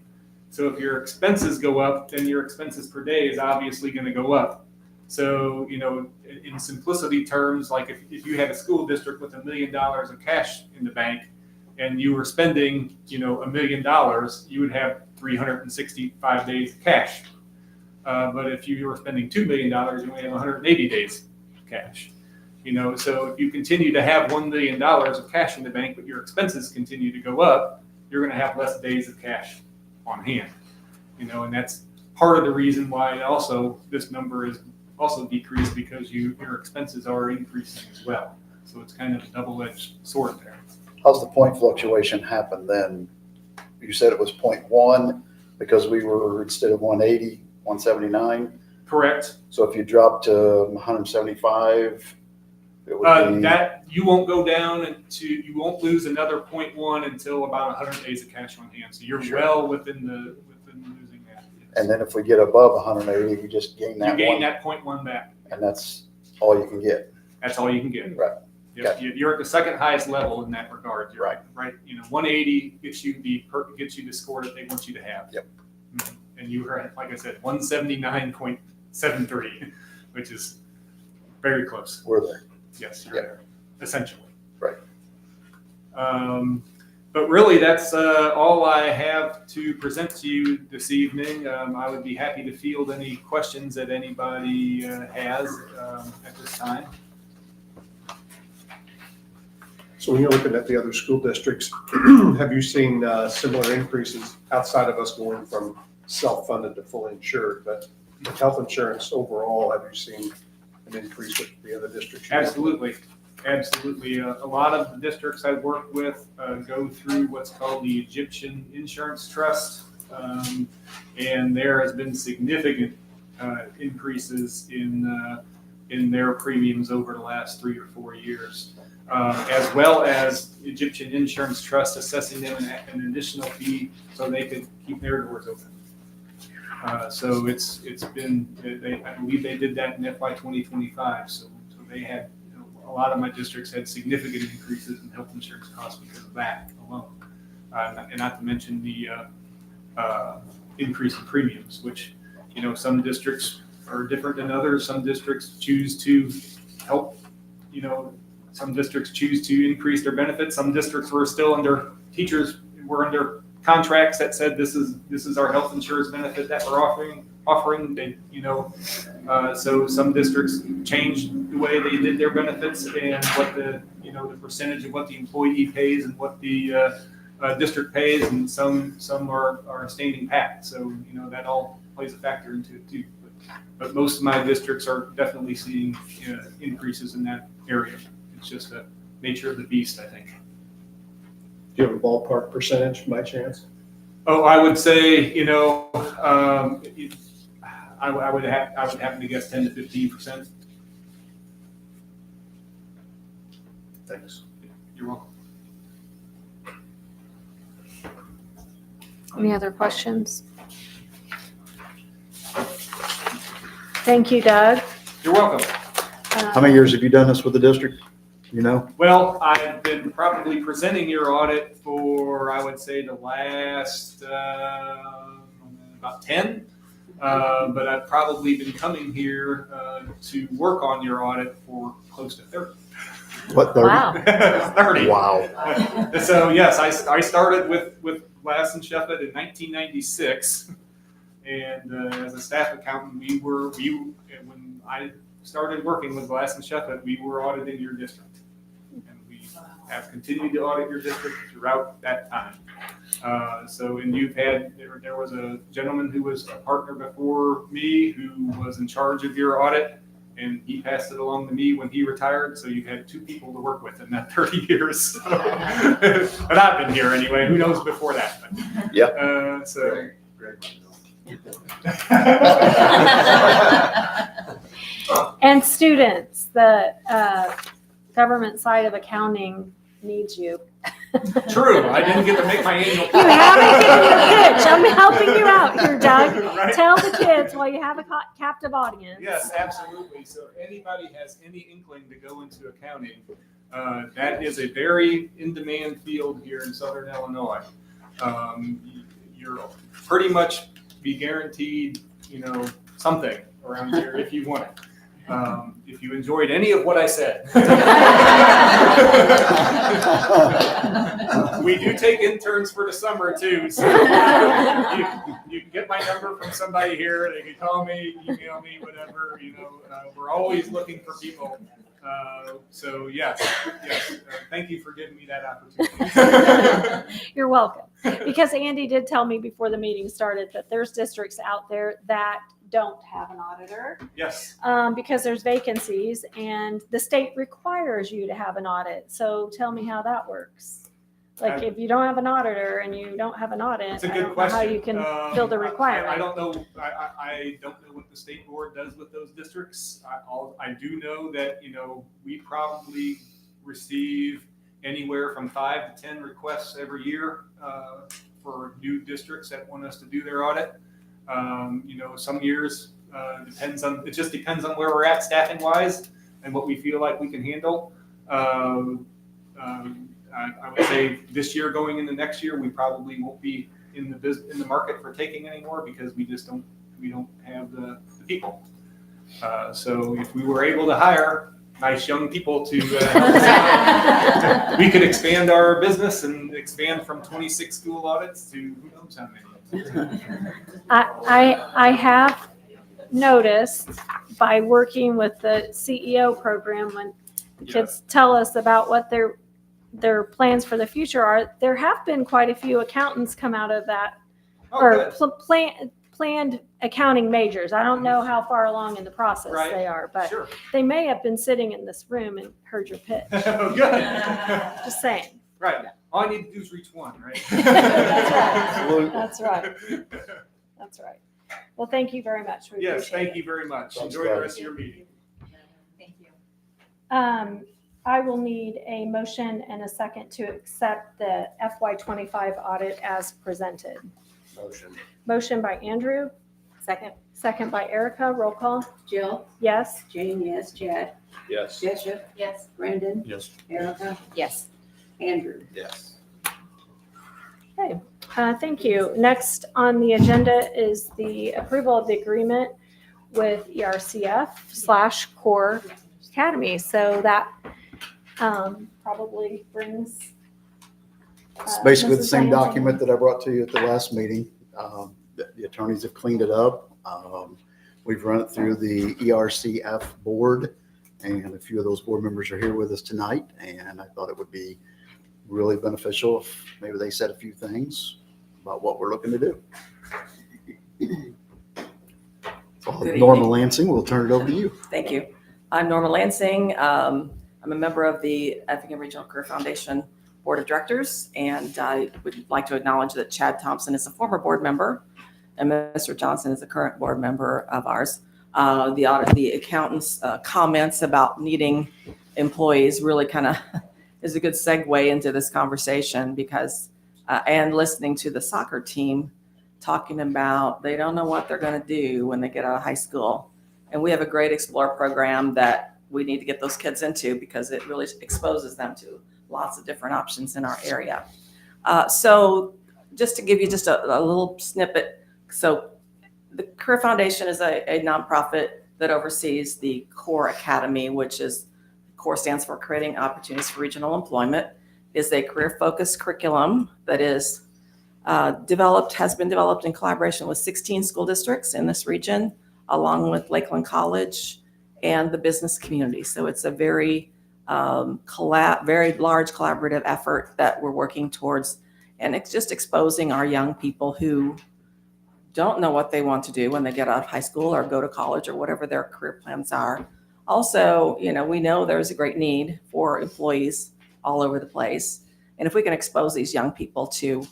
So if your expenses go up, then your expenses per day is obviously going to go up. So, in simplicity terms, like if you had a school district with $1 million of cash in the bank and you were spending, $1 million, you would have 365 days of cash. But if you were spending $2 million, you only have 180 days of cash. So if you continue to have $1 million of cash in the bank, but your expenses continue to go up, you're going to have less days of cash on hand, and that's part of the reason why also this number is also decreased because your expenses are increasing as well. So it's kind of a double-edged sword there. How's the point fluctuation happen then? You said it was 0.1 because we were, instead of 180, 179. Correct. So if you drop to 175, it would be. That you won't go down you won't lose another 0.1 until about 100 days of cash on hand. So you're well within losing that. Yes. And then if we get above 180, we just gain that. You gain that 0.1 back. And that's all you can get. That's all you can get. Right. Yep. You're at the second highest level in that regard. You're right. 180 gets you the score that they want you to have. Yep. Mm-hmm. And you were at, like I said, 179.73, which is very close. We're there. Yes, you're there, essentially. Right. But really, that's all I have to present to you this evening. I would be happy to field any questions that anybody has at this time. So when you're looking at the other school districts, have you seen similar increases outside of us going from self-funded to fully insured? But with health insurance overall, have you seen an increase with the other districts? Absolutely. Absolutely. A lot of the districts I work with go through what's called the Egyptian Insurance Trust. And there has been significant increases in their premiums over the last 3 or 4 years. As well as Egyptian Insurance Trust assessing them an additional fee so they could keep their doors open. So it's been, I believe they did that in FY 2025. So they had, a lot of my districts had significant increases in health insurance costs because of that alone. And not to mention the increase in premiums, which, some districts are different than others. Some districts choose to help, some districts choose to increase their benefits. Some districts were still under under contracts that said this is our health insurance benefit that we're offering. They, so some districts changed the way they did their benefits and what the percentage of what the employee pays and what the district pays, and some are standing pat. So that all plays a factor into it too. But most of my districts are definitely seeing increases in that area. It's just the nature of the beast, I think. Do you have a ballpark percentage by chance? Oh, I would say, I would happen to guess 10 to 15%. Thanks. You're welcome. Any other questions? Thank you, Doug. You're welcome. How many years have you done this with the district? Well, I've been probably presenting your audit for, I would say, the last about 10. But I've probably been coming here to work on your audit for close to 30. What, 30? Wow. 30. Wow. So yes, I started with Glass and Sheffett in 1996, and as a staff accountant, when I started working with Glass and Sheffett, we were auditing your district, and we have continued to audit your district throughout that time. And you've had, there was a gentleman who was a partner before me who was in charge of your audit, and he passed it along to me when he retired. So you've had 2 people to work with in that 30 years. So, but I've been here anyway. Who knows before that? But, yeah. And students, the government side of accounting needs you. True. I didn't get to make my annual. You haven't given your pitch. I'm helping you out here, Doug. Right? Tell the kids while you have a captive audience. Yes, absolutely. So if anybody has any inkling to go into accounting, that is a very in-demand field here in Southern Illinois. You're pretty much be guaranteed, something around here if you want it. If you enjoyed any of what I said. We do take interns for the summer too, so you can get my number from somebody here. They can call me, email me, whatever. We're always looking for people So yes, thank you for giving me that opportunity. You're welcome. Because Andy did tell me before the meeting started that there's districts out there that don't have an auditor. Yes. Because there's vacancies and the state requires you to have an audit. So tell me how that works. Like if you don't have an auditor and you don't have an audit, It's a I good don't know question. how you can fill the requirement. I don't know. I don't know what the state board does with those districts. I do know that, we probably receive anywhere from 5 to 10 requests every year for new districts that want us to do their audit. Some years it just depends on where we're at staffing wise and what we feel like we can handle. I would say this year going into next year, we probably won't be in the market for taking anymore because we don't have the people. So if we were able to hire nice young people to help us out, we could expand our business and expand from 26 school audits to who knows how many. I have noticed by working with the CEO program when the kids tell us about what their plans for the future are, there have been quite a few accountants come out of that planned accounting majors. I don't know how far along in the process they are, but they may have been sitting in this room and heard your pitch. Oh, good. Just saying. Right. All I need to do is reach one, right? That's right. That's right. Well, thank you very much. We Yes, appreciate thank you very much. Enjoy the rest of your meeting. Thank you. I will need a motion and a second to accept the FY25 audit as presented. Motion. Motion by Andrew. Second. Second by Erica. Roll call. Jill, Yes. Jane, yes, Chad, Yes. Jessica, Yes. Brandon, Yes. Erica, Yes. Andrew. Yes. Okay. Thank you. Next on the agenda is the approval of the agreement with ERCF/Core Academy. So that probably brings. It's basically the Mrs. same Diane. document that I brought to you at the last meeting. The attorneys have cleaned it up. We've run it through the ERCF board, and a few of those board members are here with us tonight, and I thought it would be really beneficial if maybe they said a few things about what we're looking to do. Norma Lansing, we'll turn it over to you. Thank you. I'm Norma Lansing. I'm a member of the Effingham Regional Career Foundation Board of Directors, and I would like to acknowledge that Chad Thompson is a former board member, and Mr. Johnson is a current board member of ours. The accountant's comments about needing employees really kind of is a good segue into this conversation because, and listening to the soccer team talking about they don't know what they're going to do when they get out of high school. And we have a great Explore program that we need to get those kids into because it really exposes them to lots of different options in our area. So just to give you just a little snippet. So the Career Foundation is a nonprofit that oversees the CORE Academy, which is CORE stands for Creating Opportunities for Regional Employment, is a career-focused curriculum that is has been developed in collaboration with 16 school districts in this region, along with Lakeland College and the business community. So it's a very very large collaborative effort that we're working towards, and it's just exposing our young people who don't know what they want to do when they get out of high school or go to college or whatever their career plans are. Also, we know there's a great need for employees all over the place, and if we can expose these young people to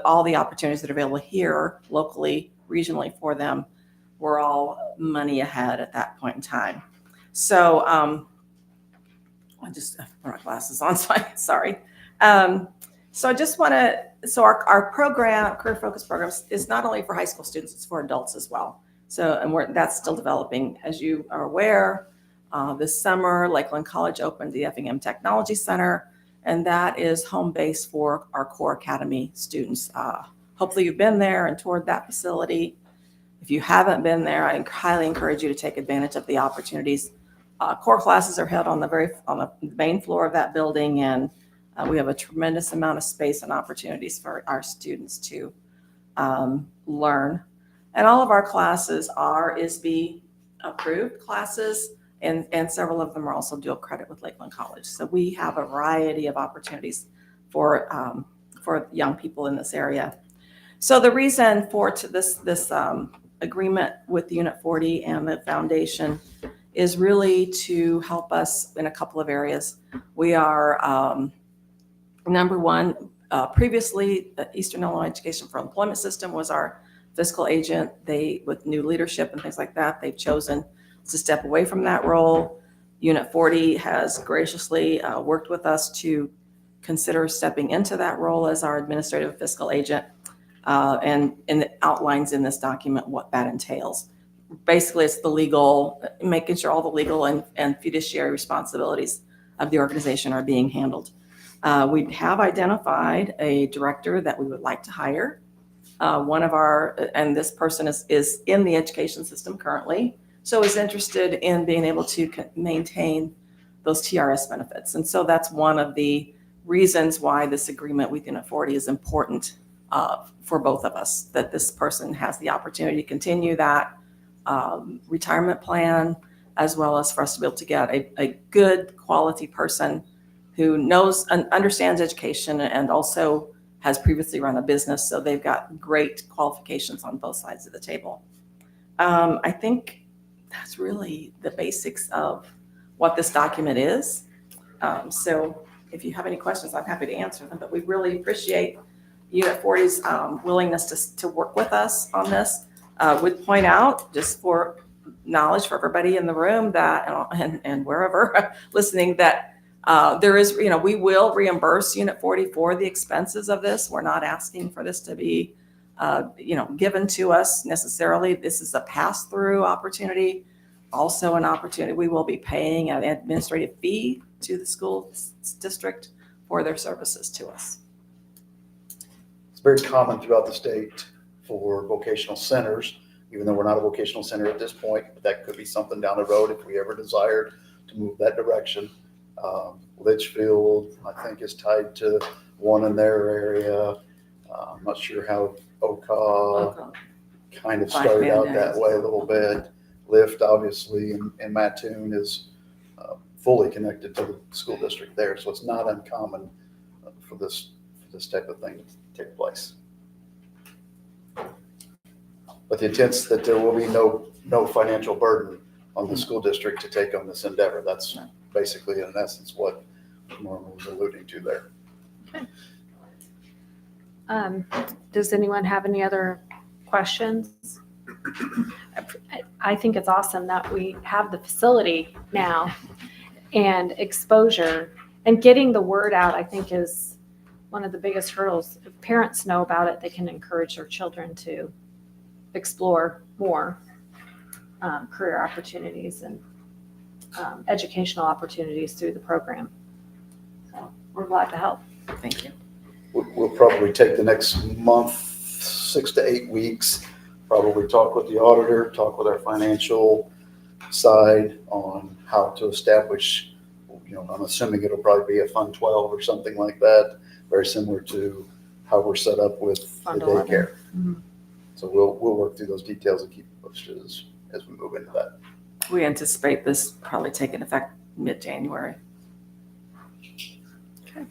all the opportunities that are available here, locally, regionally for them, we're all money ahead at that point in time. So I just brought glasses on, so I'm sorry. So I just want to, our program, Career Focus program, is not only for high school students, it's for adults as well. So, and that's still developing. As you are aware, this summer, Lakeland College opened the Effingham Technology Center, and that is home base for our CORE Academy students. Hopefully you've been there and toured that facility. If you haven't been there, I highly encourage you to take advantage of the opportunities. Core classes are held on the main floor of that building, and we have a tremendous amount of space and opportunities for our students to learn. And all of our classes are ISB approved classes. and several of them are also dual credit with Lakeland College. So we have a variety of opportunities for young people in this area. So the reason for this agreement with Unit 40 and the foundation is really to help us in a couple of areas. We are, number one, previously, the Eastern Illinois Education for Employment System was our fiscal agent. With new leadership and things like that, they've chosen to step away from that role. Unit 40 has graciously worked with us to consider stepping into that role as our administrative fiscal agent. And it outlines in this document what that entails. Basically, it's the legal, making sure all the legal and fiduciary responsibilities of the organization are being handled. We have identified a director that we would like to hire. And this person is in the education system currently, so is interested in being able to maintain those TRS benefits. And so that's one of the reasons why this agreement with Unit 40 is important for both of us, that this person has the opportunity to continue that retirement plan, as well as for us to be able to get a good quality person who knows and understands education and also has previously run a business. So they've got great qualifications on both sides of the table. I think that's really the basics of what this document is. So if you have any questions, I'm happy to answer them, but we really appreciate Unit 40's willingness to work with us on this. Would point out, just for knowledge for everybody in the room that, and wherever listening, that there is, we will reimburse Unit 40 for the expenses of this. We're not asking for this to be, given to us necessarily. This is a pass-through opportunity, also an opportunity. We will be paying an administrative fee to the school district for their services to us. It's very common throughout the state for vocational centers, even though we're not a vocational center at this point, but that could be something down the road if we ever desired to move that direction. Litchfield, I think, is tied to one in their area. I'm not sure how Oka kind of started out that way a little bit. Lyft, obviously, and Mattoon is fully connected to the school district there, so it's not uncommon for this type of thing to take place. But the intent's that there will be no financial burden on the school district to take on this endeavor. That's basically, in essence, what Norma was alluding to there. Okay. Does anyone have any other questions? I think it's awesome that we have the facility now and exposure, and getting the word out, I think, is one of the biggest hurdles. If parents know about it, they can encourage their children to explore more career opportunities and educational opportunities through the program. So we're glad to help. Thank you. We'll probably take the next month, 6 to 8 weeks, probably talk with the auditor, talk with our financial side on how to establish, I'm assuming it'll probably be a Fund 12 or something like that, very similar to how we're set up with Fund the 11. daycare. Mm-hmm. So we'll work through those details and keep you posted as we move into that. We anticipate this probably taking effect mid-January. Okay.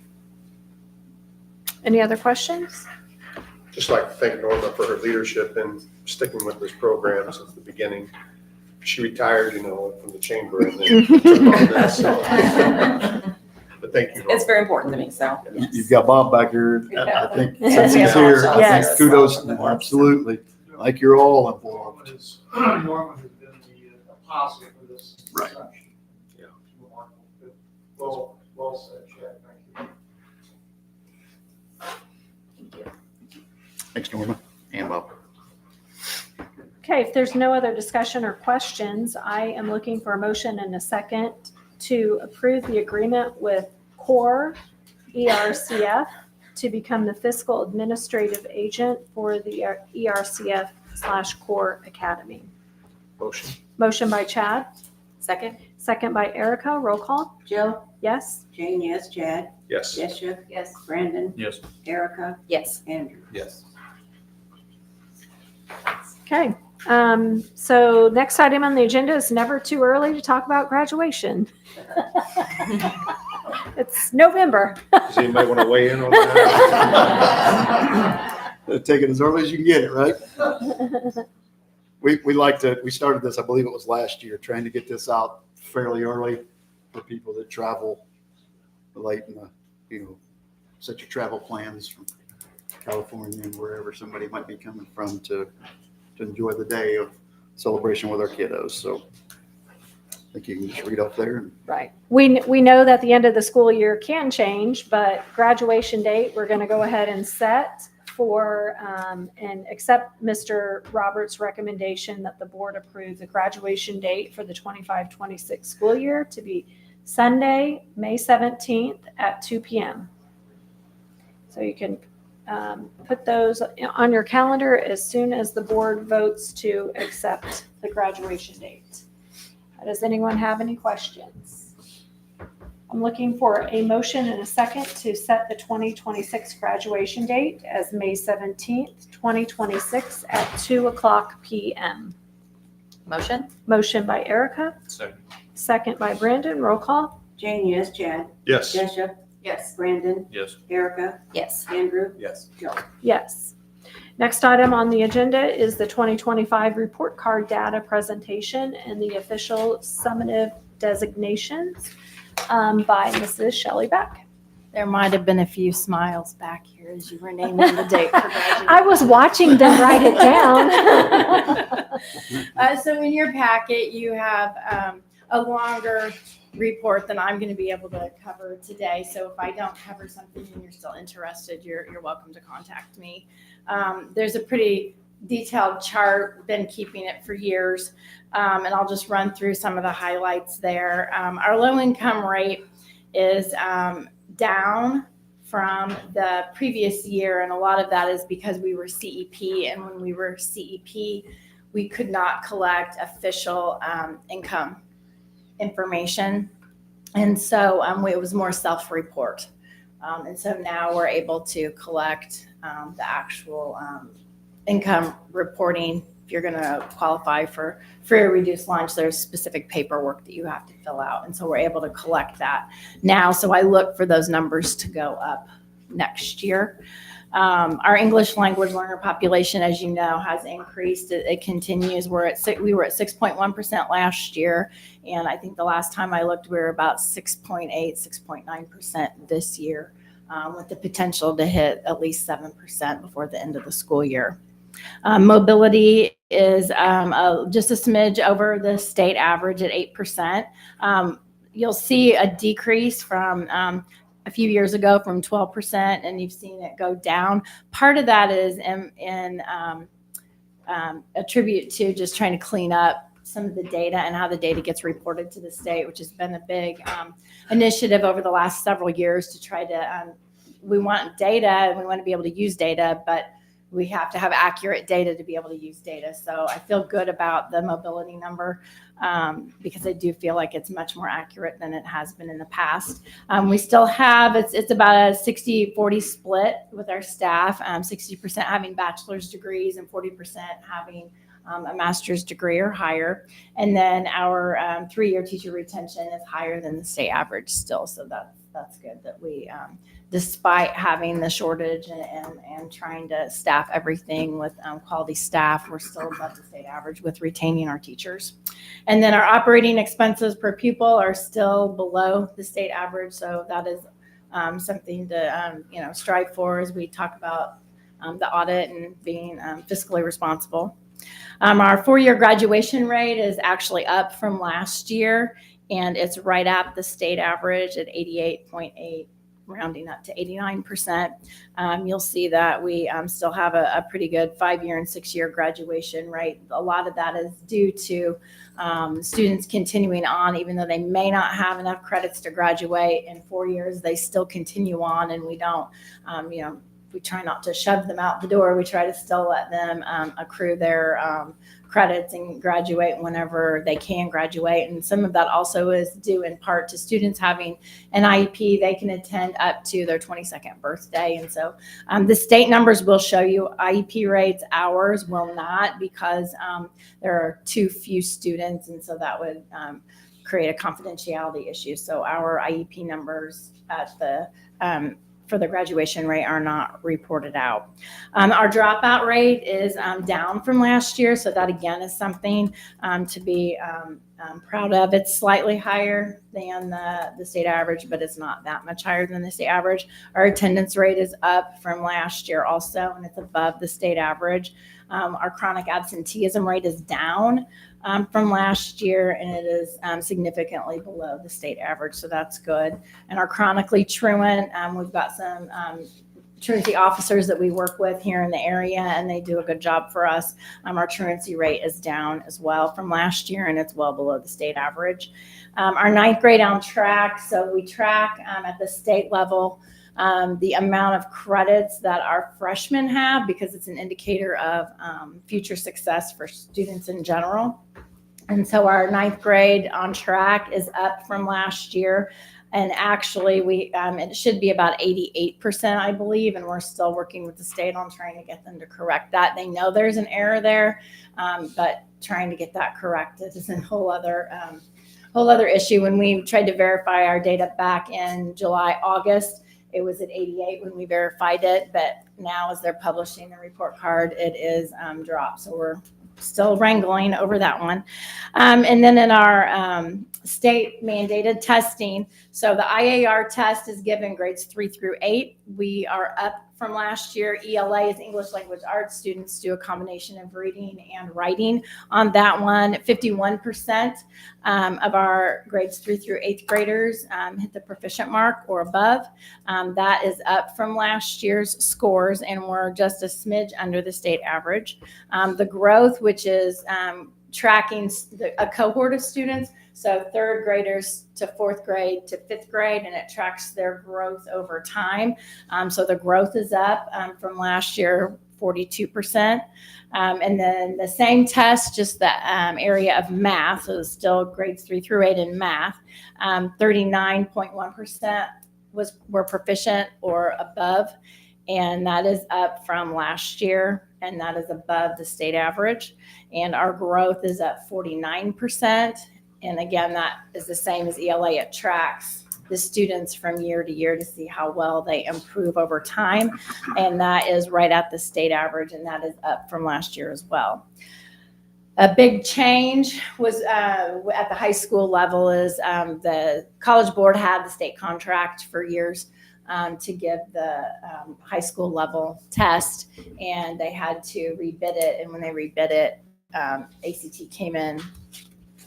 Any other questions? Just like to thank Norma for her leadership in sticking with this program since the beginning. She retired, from the chamber and then took on this. So. But thank you, Norma. It's very important to me, so. You've got Bob back here, I think, Yes. since he's here. Yes. I think kudos, absolutely. Like you're all involved. Norman has been the apostle for this Right. section. Yeah. Well said, Chad. Thank you. Thanks, Norma and Bob. Okay, if there's no other discussion or questions, I am looking for a motion and a second to approve the agreement with CORE ERCF to become the fiscal administrative agent for the ERCF/CORE Academy. Motion. Motion by Chad. Second. Second by Erica. Roll call. Jill? Yes. Jane, yes. Chad? Yes. Jessica? Yes. Brandon? Yes. Erica? Yes. Andrew? Yes. Okay. So next item on the agenda is never too early to talk about graduation. It's November. Does anybody want to weigh in on that? Take it as early as you can get it, right? We started this, I believe it was last year, trying to get this out fairly early for people that travel late in the, set your travel plans from California and wherever somebody might be coming from to enjoy the day of celebration with our kiddos. So I think you can just read up there. Right. We know that the end of the school year can change, but graduation date, we're going to go ahead and set for and accept Mr. Roberts' recommendation that the board approve the graduation date for the 25-26 school year to be Sunday, May 17th at 2 p.m. So you can put those on your calendar as soon as the board votes to accept the graduation date. Does anyone have any questions? I'm looking for a motion and a second to set the 2026 graduation date as May 17th, 2026 at 2:00 p.m. Motion? Motion by Erica, Second. second by Brandon. Roll call. Jane, yes. Chad? Yes. Jessica? Yes. Brandon? Yes. Erica? Yes. Andrew? Yes. Joe? Yes. Next item on the agenda is the 2025 report card data presentation and the official summative designations by Mrs. Shelley Beck. There might have been a few smiles back here as you were naming the date for graduation. I was watching them write it down. So in your packet, you have a longer report than I'm going to be able to cover today. So if I don't cover something and you're still interested, you're welcome to contact me. There's a pretty detailed chart, been keeping it for years, and I'll just run through some of the highlights there. Our low income rate is down from the previous year, and a lot of that is because we were CEP, and when we were CEP, we could not collect official income information, and so it was more self-report, and so now we're able to collect the actual income reporting. If you're going to qualify for free or reduced lunch, there's specific paperwork that you have to fill out, and so we're able to collect that now. So I look for those numbers to go up next year. Our English language learner population, as you know, has increased. It continues. We were at 6.1% last year, and I think the last time I looked, we were about 6.8, 6.9% this year, with the potential to hit at least 7% before the end of the school year. Mobility is just a smidge over the state average at 8%. You'll see a decrease from a few years ago from 12%, and you've seen it go down. Part of that is in attribute to just trying to clean up some of the data and how the data gets reported to the state, which has been a big initiative over the last several years to try to, we want data and we want to be able to use data, but we have to have accurate data to be able to use data. So I feel good about the mobility number because I do feel like it's much more accurate than it has been in the past. We still have, it's about a 60-40 split with our staff, 60% having bachelor's degrees and 40% having a master's degree or higher. And then our 3-year teacher retention is higher than the state average still. So that's good that we, despite having the shortage and trying to staff everything with quality staff, we're still above the state average with retaining our teachers. And then our operating expenses per pupil are still below the state average. So that is something to strive for as we talk about the audit and being fiscally responsible. Our 4-year graduation rate is actually up from last year, and it's right at the state average at 88.8, rounding up to 89%. You'll see that we still have a pretty good 5-year and 6-year graduation rate. A lot of that is due to students continuing on, even though they may not have enough credits to graduate in 4 years, they still continue on, and we don't, we try not to shove them out the door. We try to still let them accrue their credits and graduate whenever they can graduate. And some of that also is due in part to students having an IEP. They can attend up to their 22nd birthday. And so the state numbers will show you IEP rates. Ours will not, because there are too few students. And so that would create a confidentiality issue. So our IEP numbers at the for the graduation rate are not reported out. Our dropout rate is down from last year, so that again is something to be proud of. It's slightly higher than the state average, but it's not that much higher than the state average. Our attendance rate is up from last year also, and it's above the state average. Our chronic absenteeism rate is down from last year, and it is significantly below the state average, so that's good. And our chronically truant, we've got some truancy officers that we work with here in the area, and they do a good job for us. Our truancy rate is down as well from last year, and it's well below the state average. Our ninth grade on track, so we track at the state level the amount of credits that our freshmen have, because it's an indicator of future success for students in general. And so our ninth grade on track is up from last year. And actually, it should be about 88%, I believe, and we're still working with the state on trying to get them to correct that. They know there's an error there, but trying to get that corrected is a whole other issue. When we tried to verify our data back in July, August, it was at 88 when we verified it, but now as they're publishing the report card, it is dropped. So we're still wrangling over that one. And then in our state mandated testing, so the IAR test is given grades 3 through 8. We are up from last year. ELA is English Language Arts. Students do a combination of reading and writing on that one. 51% of our grades 3 through 8th graders hit the proficient mark or above. That is up from last year's scores, and we're just a smidge under the state average. The growth, which is tracking a cohort of students, so 3rd graders to 4th grade to 5th grade, and it tracks their growth over time. So the growth is up from last year, 42%. And then the same test, just the area of math, so still grades 3 through 8 in math, 39.1% were proficient or above, and that is up from last year, and that is above the state average. And our growth is up 49%. And again, that is the same as ELA. It tracks the students from year to year to see how well they improve over time. And that is right at the state average, and that is up from last year as well. A big change was at the high school level is the College Board had the state contract for years to give the high school level test, and they had to rebid it. And when they rebid it, ACT came in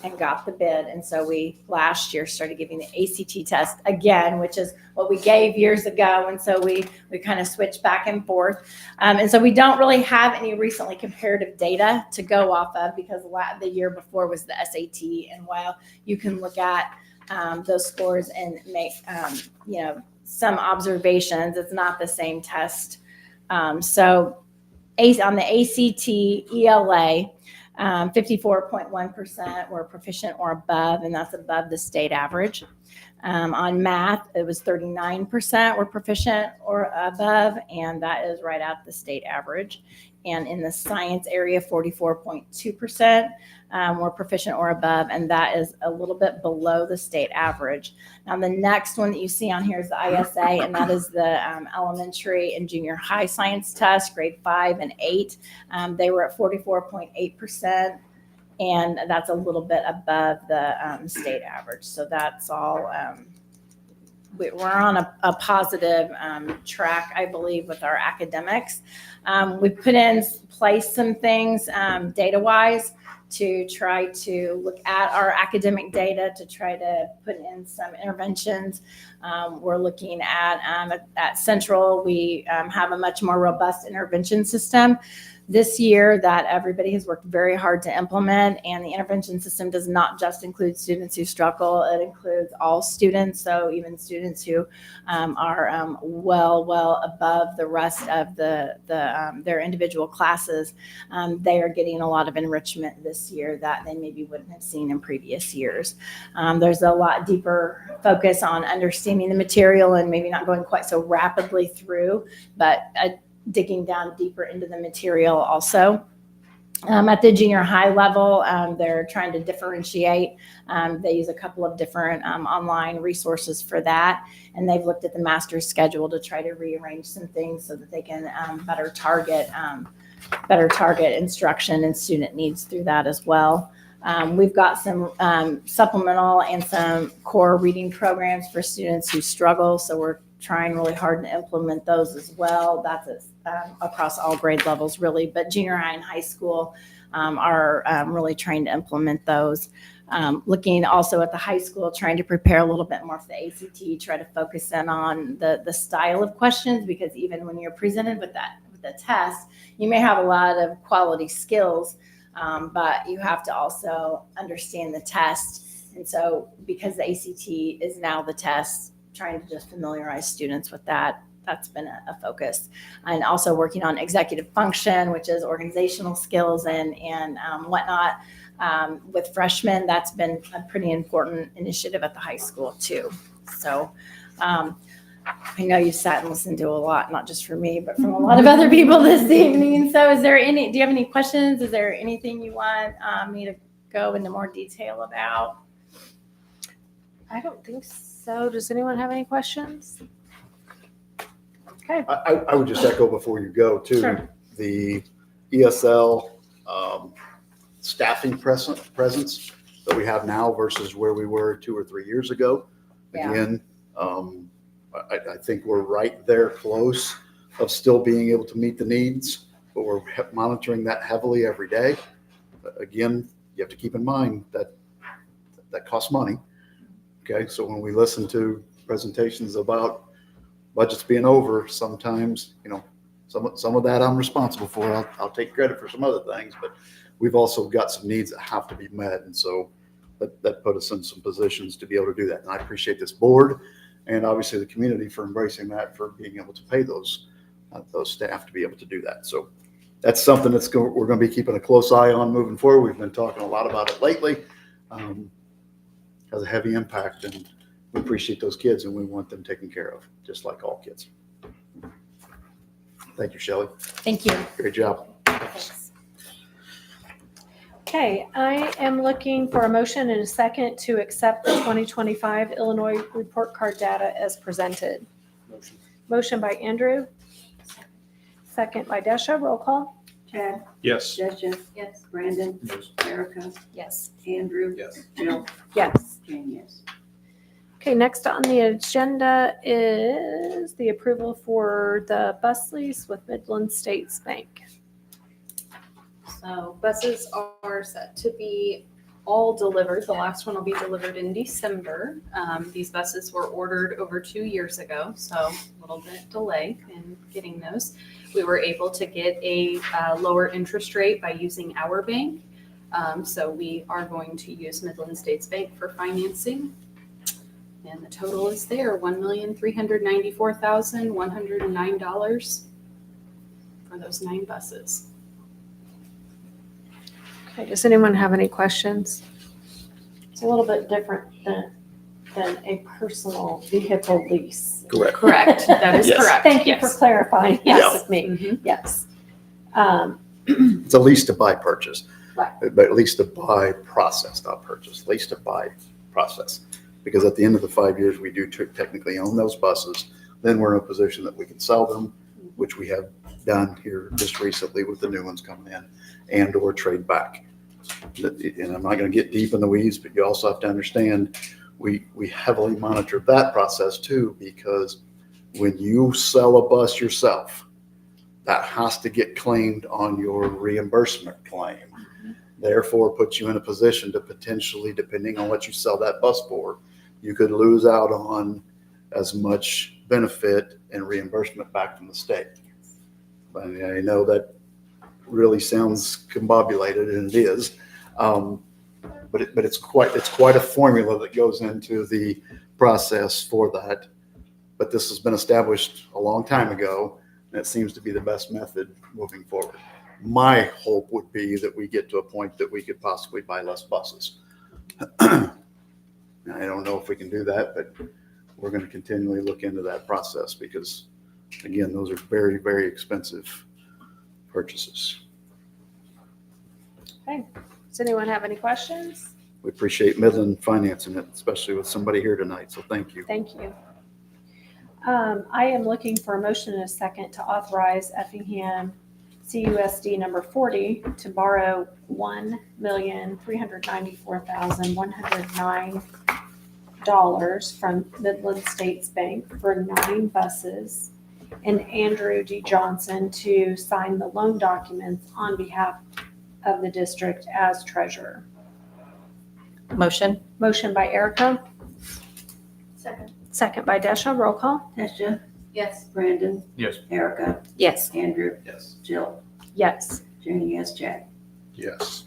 and got the bid. And so we last year started giving the ACT test again, which is what we gave years ago. And so we kind of switched back and forth. And so we don't really have any recently comparative data to go off of, because the year before was the SAT. And while you can look at those scores and make, some observations, it's not the same test. So on the ACT, ELA, 54.1% were proficient or above, and that's above the state average. On math, it was 39% were proficient or above, and that is right at the state average. And in the science area, 44.2% were proficient or above, and that is a little bit below the state average. Now, the next one that you see on here is the ISA, and that is the elementary and junior high science test, grade 5 and 8. They were at 44.8%, and that's a little bit above the state average. So that's all. We're on a positive track, I believe, with our academics. We put in place some things data-wise to try to look at our academic data, to try to put in some interventions. We're looking at Central, we have a much more robust intervention system. this year that everybody has worked very hard to implement. And the intervention system does not just include students who struggle, it includes all students. So even students who are well above the rest of their individual classes, they are getting a lot of enrichment this year that they maybe wouldn't have seen in previous years. There's a lot deeper focus on understanding the material and maybe not going quite so rapidly through, but digging down deeper into the material also. At the junior high level, they're trying to differentiate. They use a couple of different online resources for that. And they've looked at the master's schedule to try to rearrange some things so that they can better target instruction and student needs through that as well. We've got some supplemental and some core reading programs for students who struggle. So we're trying really hard to implement those as well. That's across all grade levels really, but junior high and high school are really trying to implement those. Looking also at the high school, trying to prepare a little bit more for the ACT, try to focus in on the style of questions, because even when you're presented with the test, you may have a lot of quality skills, but you have to also understand the test. And so because the ACT is now the test, trying to just familiarize students with that, that's been a focus. And also working on executive function, which is organizational skills and whatnot. With freshmen, that's been a pretty important initiative at the high school too. So I know you sat and listened to a lot, not just from me, but from a lot of other people this evening. So do you have any questions? Is there anything you want me to go into more detail about? I don't think so. Does anyone have any questions? Okay. I would just echo before you go too, Sure. the ESL staffing presence that we have now versus where we were 2 or 3 years ago. Yeah. Again, I think we're right there close of still being able to meet the needs, but we're monitoring that heavily every day. Again, you have to keep in mind that costs money. Okay, so when we listen to presentations about budgets being over, sometimes, some of that I'm responsible for. I'll take credit for some other things, but we've also got some needs that have to be met. And so that put us in some positions to be able to do that. And I appreciate this board and obviously the community for embracing that, for being able to pay those staff to be able to do that. So that's something we're going to be keeping a close eye on moving forward. We've been talking a lot about it lately. Has a heavy impact, and we appreciate those kids and we want them taken care of, just like all kids. Thank you, Shelley. Thank you. Great job. Thanks. Okay, I am looking for a motion and a second to accept the 2025 Illinois report card data as presented. Motion by Andrew. Second by Desha. Roll call. Chad? Yes. Jessica? Yes. Brandon? Yes. Erica? Yes. Andrew? Yes. Jill? Yes. Jane, yes. Okay, next on the agenda is the approval for the bus lease with Midland States Bank. So buses are set to be all delivered. The last one will be delivered in December. These buses were ordered over 2 years ago, so a little bit delay in getting those. We were able to get a lower interest rate by using our bank. So we are going to use Midland States Bank for financing. And the total is there, $1,394,109 for those 9 buses. Okay, does anyone have any questions? It's a little bit different than a personal vehicle lease. Correct. Correct. That is Yes. correct. Thank you Yes. for clarifying Yes. that with me. Mhm. Yes. It's a lease to buy purchase, Right. but at least to buy process, not purchase, lease to buy process. Because at the end of the 5 years, we do technically own those buses. Then we're in a position that we can sell them, which we have done here just recently with the new ones coming in, and or trade back. And I'm not going to get deep in the weeds, but you also have to understand we heavily monitor that process too, because when you sell a bus yourself, that has to get claimed on your reimbursement claim. Therefore, puts you in a position to potentially, depending on what you sell that bus for, you could lose out on as much benefit and reimbursement back from the state. But I know that really sounds combobulated, and it is. But it's quite a formula that goes into the process for that. But this has been established a long time ago, and it seems to be the best method moving forward. My hope would be that we get to a point that we could possibly buy less buses. I don't know if we can do that, but we're going to continually look into that process because, again, those are very, very expensive purchases. Okay. Does anyone have any questions? We appreciate Midland financing it, especially with somebody here tonight, so thank you. Thank you. I am looking for a motion in a second to authorize Effingham CUSD number 40 to borrow $1,394,109 from Midland States Bank for 9 buses, and Andrew D. Johnson to sign the loan documents on behalf of the district as treasurer. Motion. Motion by Erica, Second. second by Desha. Roll call. Tesha, Yes. Brandon, Yes. Erica, Yes. Andrew, Yes. Jill, Yes. Jane, yes, Chad. Yes.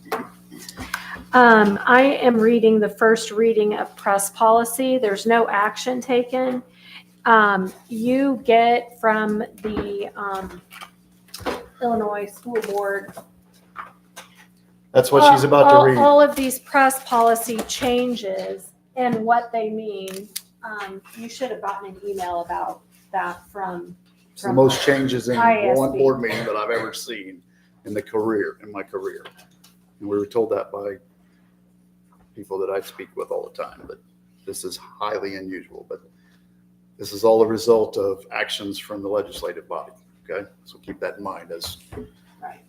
I am reading the first reading of press policy. There's no action taken. You get from the Illinois School Board That's what she's about to read. all of these press policy changes and what they mean. You should have gotten an email about that from. It's the most changes in one ISB. board meeting that I've ever seen in my career. And we were told that by people that I speak with all the time, that this is highly unusual, but this is all a result of actions from the legislative body. Okay, so keep that in mind as. Right.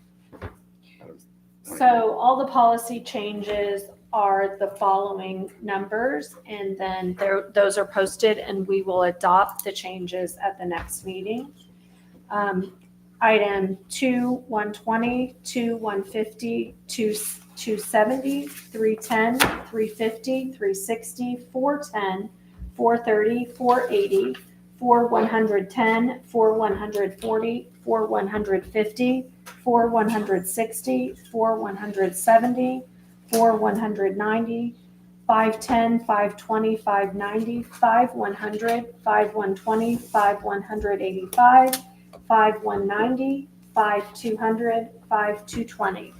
So all the policy changes are the following numbers, and then those are posted, and we will adopt the changes at the next meeting. Item 2, 120, 2, 150, 2, 270, 310, 350, 360, 410, 430, 480, 4 110, 4 140, 4 150, 4 160, 4 170, 4 190, 510, 520, 590, 5 100, 5 120, 5 185, 5 190, 5 200, 5 220,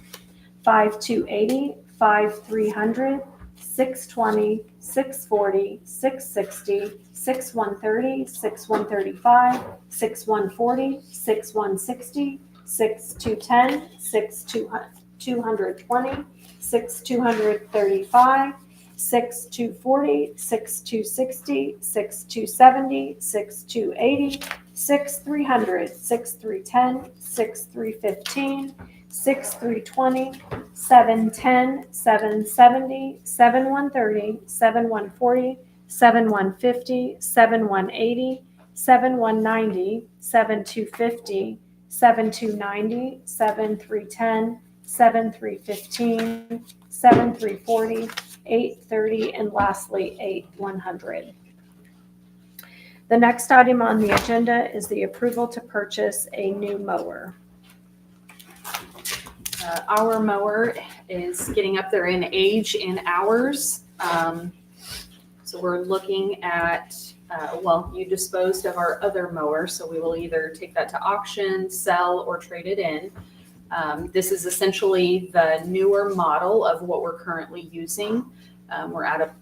5 280, 5 300, 620, 640, 660, 6 130, 6 135, 6 140, 6 160, 6 210, 6 220, 6 235, 6 240, 6 260, 6 270, 6 280, 6 300, 6 310, 6 315, 6 320, 710, 770, 7 130, 7 140, 7 150, 7 180, 7 190, 7 250, 7 290, 7 310, 7 315, 7 340, 8 30, and lastly 8 100. The next item on the agenda is the approval to purchase a new mower. Our mower is getting up there in age and hours. So we're looking at, you disposed of our other mower, so we will either take that to auction, sell, or trade it in. This is essentially the newer model of what we're currently using. We're at a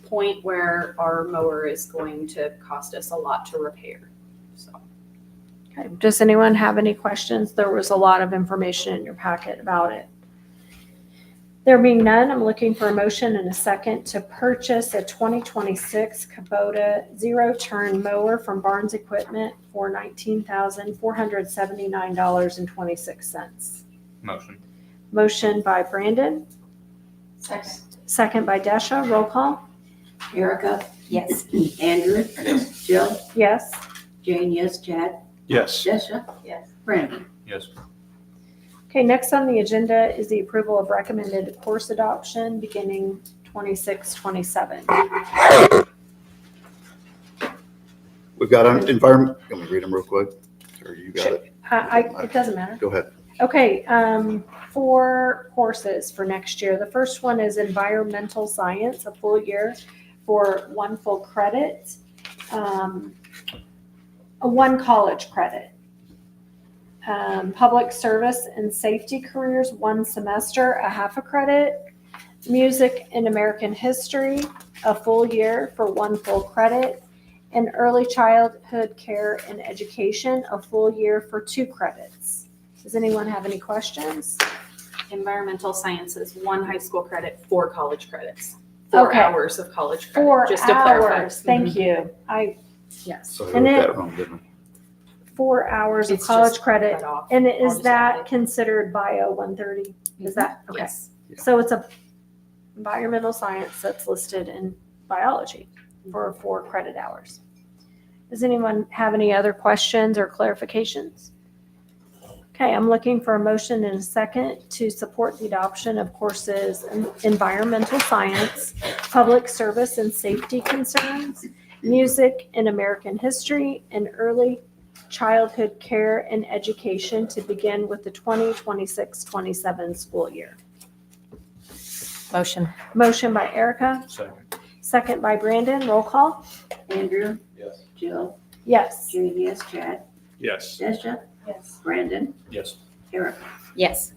point where our mower is going to cost us a lot to repair. So. Okay. Does anyone have any questions? There was a lot of information in your packet about it. There being none, I'm looking for a motion and a second to purchase a 2026 Kubota zero-turn mower from Barnes Equipment for $19,479.26. Motion. Motion by Brandon. Second. Second by Desha. Roll call. Erica, Yes. Andrew, Jill, Yes. Jane, yes, Chad, Yes. Tesha, Yes. Brandon. Yes. Okay, next on the agenda is the approval of recommended course adoption beginning 26-27. We've got an environment. Let me read them real quick. Or you got it? It doesn't matter. Go ahead. Okay, 4 courses for next year. The first one is environmental science, a full year for 1 full credit, 1 college credit. Public service and safety careers, 1 semester, a half a credit. Music and American history, a full year for 1 full credit. And early childhood care and education, a full year for 2 credits. Does anyone have any questions? Environmental sciences, 1 high school credit, 4 college credits. 4 Okay. hours of college credit. 4 just to clarify. hours. Thank you. Yes. So I And wrote it- that wrong, didn't I? 4 hours of It's college just credit. cut off. And I'll is just that add it. considered bio 130? Is that, okay. Yes. So it's a environmental science that's listed in biology for 4 credit hours. Does anyone have any other questions or clarifications? Okay, I'm looking for a motion and a second to support the adoption of courses in environmental science, public service and safety concerns, music and American history, and early childhood care and education to begin with the 2026-27 school year. Motion. Motion by Erica, Second. second by Brandon. Roll call. Andrew, Yes. Jill, Yes. Jane, yes, Chad, Yes. Jessica, Yes. Brandon, Yes. Erica. Yes.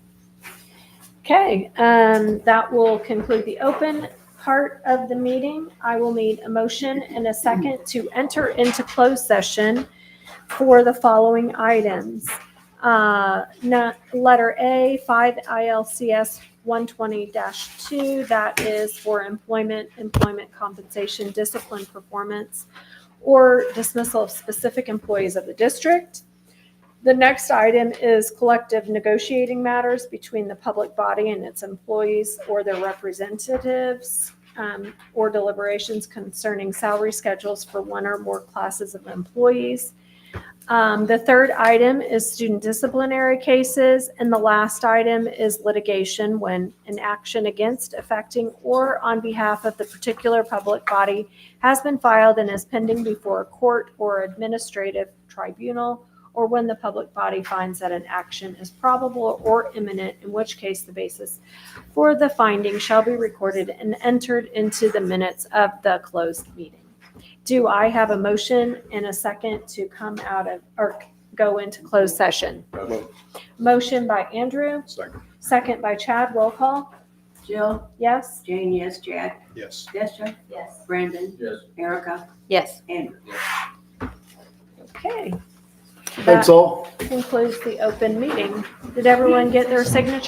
Okay, that will conclude the open part of the meeting. I will need a motion and a second to enter into closed session for the following items. Letter A, 5 ILCS 120-2, that is for employment compensation, discipline, performance, or dismissal of specific employees of the district. The next item is collective negotiating matters between the public body and its employees or their representatives, or deliberations concerning salary schedules for 1 or more classes of employees. The third item is student disciplinary cases, and the last item is litigation when an action against, affecting, or on behalf of the particular public body has been filed and is pending before a court or administrative tribunal, or when the public body finds that an action is probable or imminent, in which case the basis for the finding shall be recorded and entered into the minutes of the closed meeting. Do I have a motion and a second to come out of, or go into closed session? Motion by Andrew, Second. second by Chad. Roll call. Jill, Yes? Jane, yes, Chad, Yes. Jessica, Yes. Brandon, Yes. Erica, Yes. Andrew. Okay. Thanks all. That concludes the open meeting. Did everyone get their signature?